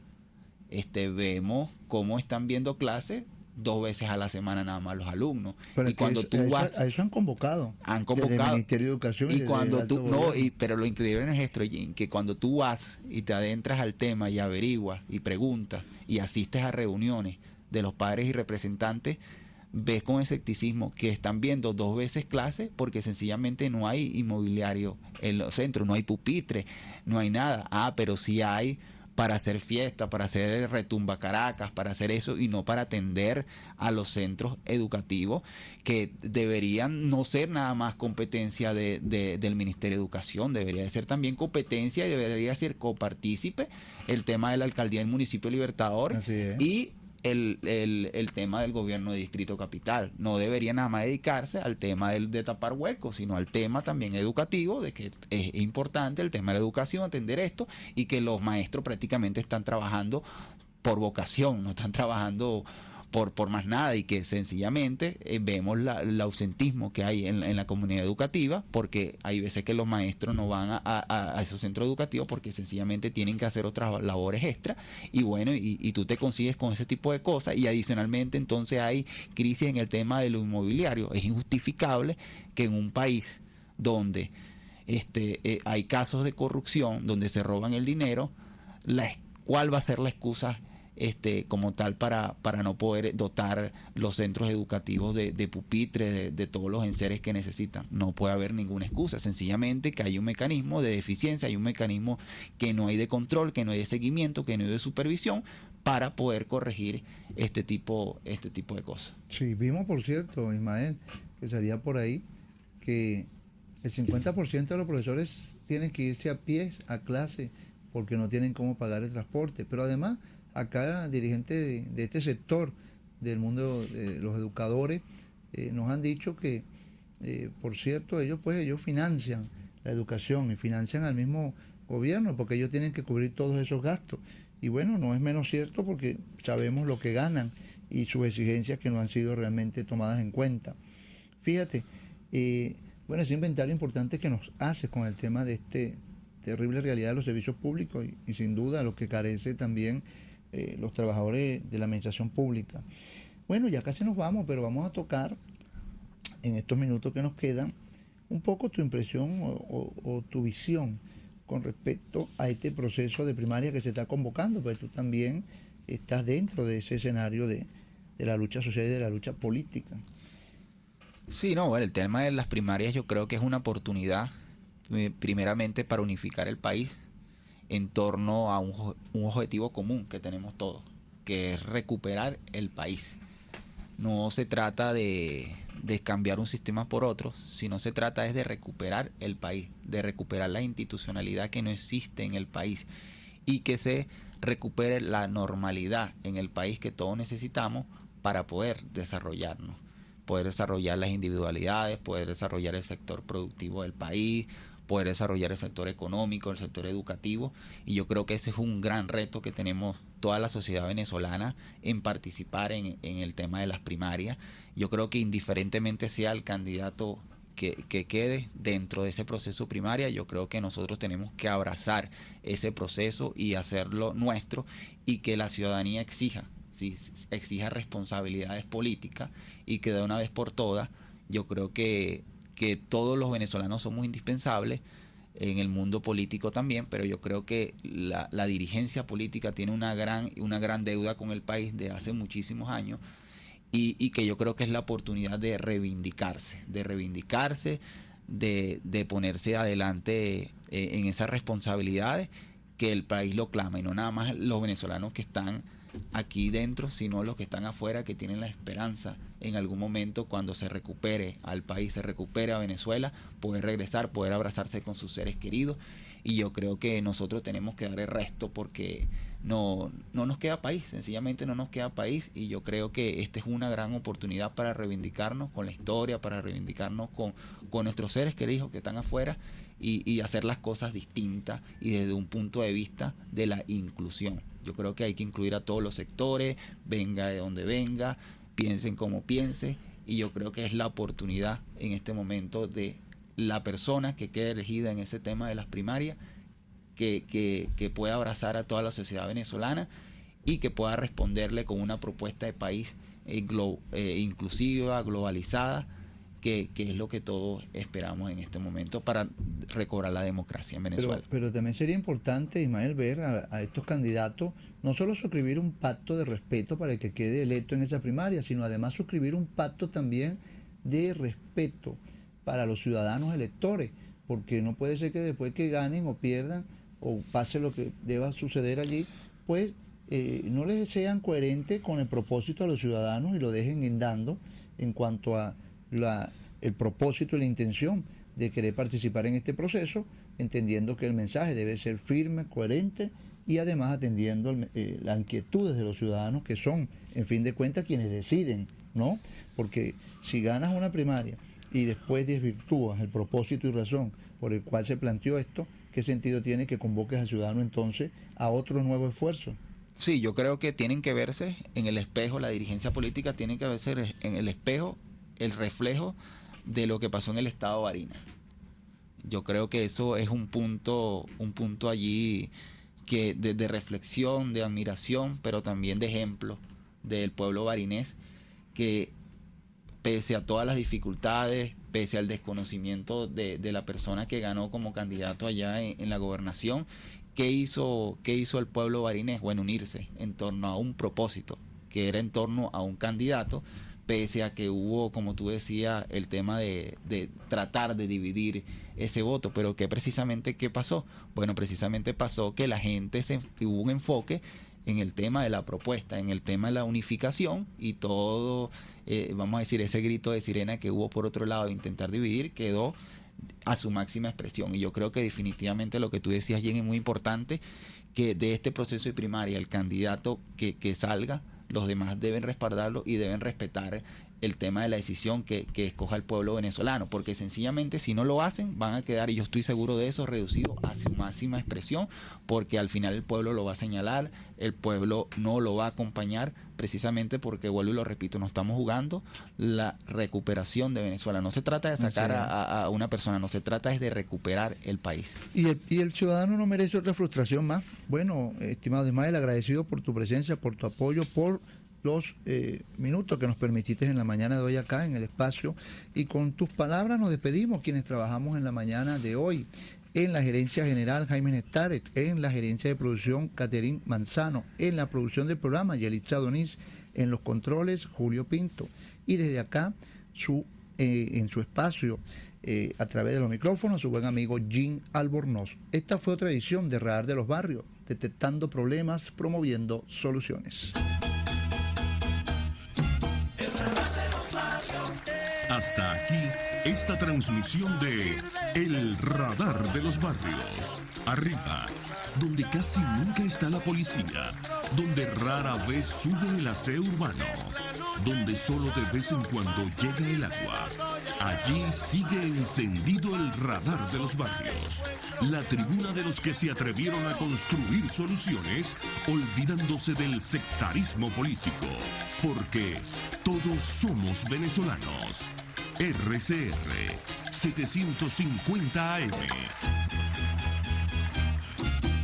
vemos cómo están viendo clases 2 veces a la semana nada más los alumnos. Pero y cuando tú vas... A eso han convocado. Han Desde convocado. el Ministerio de Educación. Y cuando tú... No, gobierno. pero lo increíble es esto, Jim, que cuando tú vas y te adentras al tema y averiguas y preguntas y asistes a reuniones de los padres y representantes, ves con escepticismo que están viendo 2 veces clases porque sencillamente no hay inmobiliario en los centros, no hay pupitre, no hay nada. Pero sí hay para hacer fiesta, para hacer el retumba Caracas, para hacer eso y no para atender a los centros educativos que deberían no ser nada más competencia del Ministerio de Educación, debería de ser también competencia y debería ser copartícipe el tema de la Alcaldía del Municipio Libertador y el tema del gobierno de Distrito Capital. No debería nada más dedicarse al tema de tapar huecos, sino al tema también educativo, de que es importante el tema de la educación, atender esto, y que los maestros prácticamente están trabajando por vocación, no están trabajando por más nada, y que sencillamente vemos el ausentismo que hay en la comunidad educativa, porque hay veces que los maestros no van a esos centros educativos porque sencillamente tienen que hacer otras labores extra, y bueno, y tú te consigues con ese tipo de cosas, y adicionalmente entonces hay crisis en el tema de lo inmobiliario. Es injustificable que en un país donde hay casos de corrupción, donde se roban el dinero, ¿cuál va a ser la excusa como tal para no poder dotar los centros educativos de pupitres, de todos los enseres que necesitan? No puede haber ninguna excusa, sencillamente que hay un mecanismo de deficiencia, hay un mecanismo que no hay de control, que no hay de seguimiento, que no hay de supervisión para poder corregir este tipo de cosas. Sí, vimos, por cierto, Ismael, que salía por ahí que el 50% de los profesores tienen que irse a pie a clase porque no tienen cómo pagar el transporte, pero además acá dirigentes de este sector del mundo de los educadores nos han dicho que, por cierto, ellos financian la educación y financian al mismo gobierno porque ellos tienen que cubrir todos esos gastos. Y bueno, no es menos cierto porque sabemos lo que ganan y sus exigencias que no han sido realmente tomadas en cuenta. Fíjate, bueno, ese inventario importante que nos hace con el tema de este terrible realidad de los servicios públicos y sin duda lo que carece también los trabajadores de la administración pública. Bueno, ya casi nos vamos, pero vamos a tocar en estos minutos que nos quedan un poco tu impresión o tu visión con respecto a este proceso de primaria que se está convocando, porque tú también estás dentro de ese escenario de la lucha social y de la lucha política. Sí, no, bueno, el tema de las primarias yo creo que es una oportunidad primeramente para unificar el país en torno a un objetivo común que tenemos todos, que es recuperar el país. No se trata de cambiar un sistema por otro, sino se trata es de recuperar el país, de recuperar la institucionalidad que no existe en el país y que se recupere la normalidad en el país que todos necesitamos para poder desarrollarnos, poder desarrollar las individualidades, poder desarrollar el sector productivo del país, poder desarrollar el sector económico, el sector educativo, y yo creo que ese es un gran reto que tenemos toda la sociedad venezolana en participar en el tema de las primarias. Yo creo que indiferentemente sea el candidato que quede dentro de ese proceso primaria, yo creo que nosotros tenemos que abrazar ese proceso y hacerlo nuestro, y que la ciudadanía exija responsabilidades políticas, y que de una vez por todas, yo creo que todos los venezolanos somos indispensables en el mundo político también, pero yo creo que la dirigencia política tiene una gran deuda con el país de hace muchísimos años, y que yo creo que es la oportunidad de reivindicarse, de ponerse adelante en esas responsabilidades que el país lo clama, y no nada más los venezolanos que están aquí dentro, sino los que están afuera, que tienen la esperanza en algún momento, cuando se recupere al país, se recupere a Venezuela, poder regresar, poder abrazarse con sus seres queridos. Y yo creo que nosotros tenemos que dar el resto, porque no nos queda país, sencillamente no nos queda país, y yo creo que esta es una gran oportunidad para reivindicarnos con la historia, para reivindicarnos con nuestros seres queridos que están afuera, y hacer las cosas distintas y desde un punto de vista de la inclusión. Yo creo que hay que incluir a todos los sectores, venga de donde venga, piensen como piense, y yo creo que es la oportunidad en este momento de la persona que quede elegida en ese tema de las primarias, que pueda abrazar a toda la sociedad venezolana y que pueda responderle con una propuesta de país inclusiva, globalizada, que es lo que todos esperamos en este momento para recobrar la democracia en Venezuela. Pero también sería importante, Ismael, ver a estos candidatos no solo suscribir un pacto de respeto para el que quede electo en esa primaria, sino además suscribir un pacto también de respeto para los ciudadanos electores, porque no puede ser que después que ganen o pierdan o pase lo que deba suceder allí, pues no les sean coherentes con el propósito a los ciudadanos y lo dejen guindando en cuanto a el propósito y la intención de querer participar en este proceso, entendiendo que el mensaje debe ser firme, coherente y además atendiendo las inquietudes de los ciudadanos, que son, en fin de cuentas, quienes deciden, ¿no? Porque si ganas una primaria y después desvirtúas el propósito y razón por el cual se planteó esto, ¿qué sentido tiene que convoques al ciudadano entonces a otro nuevo esfuerzo? Sí, yo creo que tienen que verse en el espejo, la dirigencia política tiene que verse en el espejo, el reflejo de lo que pasó en el estado Barinas. Yo creo que eso es un punto allí que de reflexión, de admiración, pero también de ejemplo del pueblo barinés, que pese a todas las dificultades, pese al desconocimiento de la persona que ganó como candidato allá en la gobernación, ¿qué hizo el pueblo barinés? Bueno, unirse en torno a un propósito, que era en torno a un candidato, pese a que hubo, como tú decías, el tema de tratar de dividir ese voto. Pero ¿qué pasó? Bueno, precisamente pasó que la gente hubo un enfoque en el tema de la propuesta, en el tema de la unificación, y todo, vamos a decir, ese grito de sirena que hubo por otro lado de intentar dividir, quedó a su máxima expresión. Y yo creo que definitivamente lo que tú decías, Jen, es muy importante, que de este proceso de primaria, el candidato que salga, los demás deben respaldarlo y deben respetar el tema de la decisión que escoja el pueblo venezolano, porque sencillamente si no lo hacen van a quedar, y yo estoy seguro de eso, reducidos a su máxima expresión, porque al final el pueblo lo va a señalar, el pueblo no lo va a acompañar, precisamente porque, vuelvo y lo repito, no estamos jugando la recuperación de Venezuela. No se trata de sacar a una persona, no se trata es de recuperar el país. Y el ciudadano no merece otra frustración más. Bueno, estimado Ismael, agradecido por tu presencia, por tu apoyo, por los minutos que nos permitiste en la mañana de hoy acá en el espacio, y con tus palabras nos despedimos quienes trabajamos en la mañana de hoy. En la gerencia general, Jaime Nestaret; en la gerencia de producción, Caterín Manzano; en la producción del programa, Yelitza Doniz; en los controles, Julio Pinto; y desde acá, en su espacio, a través de los micrófonos, su buen amigo Jim Albornoz. Esta fue otra edición de Radar de los Barrios, detectando problemas, promoviendo soluciones. Hasta aquí esta transmisión de El Radar de los Barrios. Arriba, donde casi nunca está la policía, donde rara vez sube el aseo urbano, donde solo de vez en cuando llega el agua. Allí sigue encendido el Radar de los Barrios, la tribuna de los que se atrevieron a construir soluciones, olvidándose del sectarismo político, porque todos somos venezolanos. RCR 750 AM.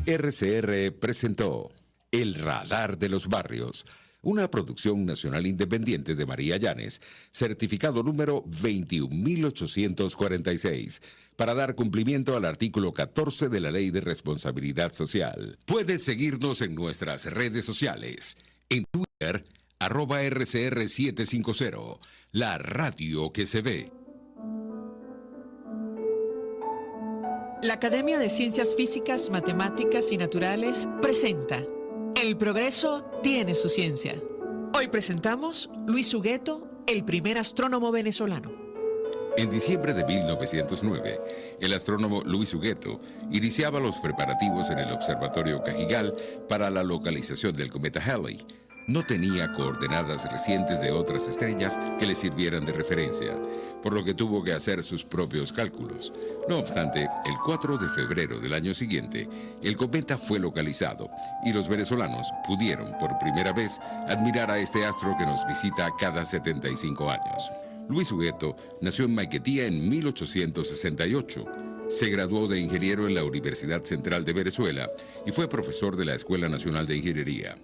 RCR presentó El Radar de los Barrios, una producción nacional independiente de María Llanes, certificado número 21846, para dar cumplimiento al artículo 14 de la Ley de Responsabilidad Social. Puedes seguirnos en nuestras redes sociales, en Twitter, @RCR750, la radio que se ve. La Academia de Ciencias Físicas, Matemáticas y Naturales presenta El progreso tiene su ciencia. Hoy presentamos Luis Hugueto, el primer astrónomo venezolano. En diciembre de 1909, el astrónomo Luis Hugueto iniciaba los preparativos en el Observatorio Cajigal para la localización del cometa Halley. No tenía coordenadas recientes de otras estrellas que le sirvieran de referencia, por lo que tuvo que hacer sus propios cálculos. No obstante, el 4 de febrero del año siguiente, el cometa fue localizado y los venezolanos pudieron por primera vez admirar a este astro que nos visita cada 75 años. Luis Hugueto nació en Maiquetía en 1868. Se graduó de ingeniero en la Universidad Central de Venezuela y fue profesor de la Escuela Nacional de Ingeniería.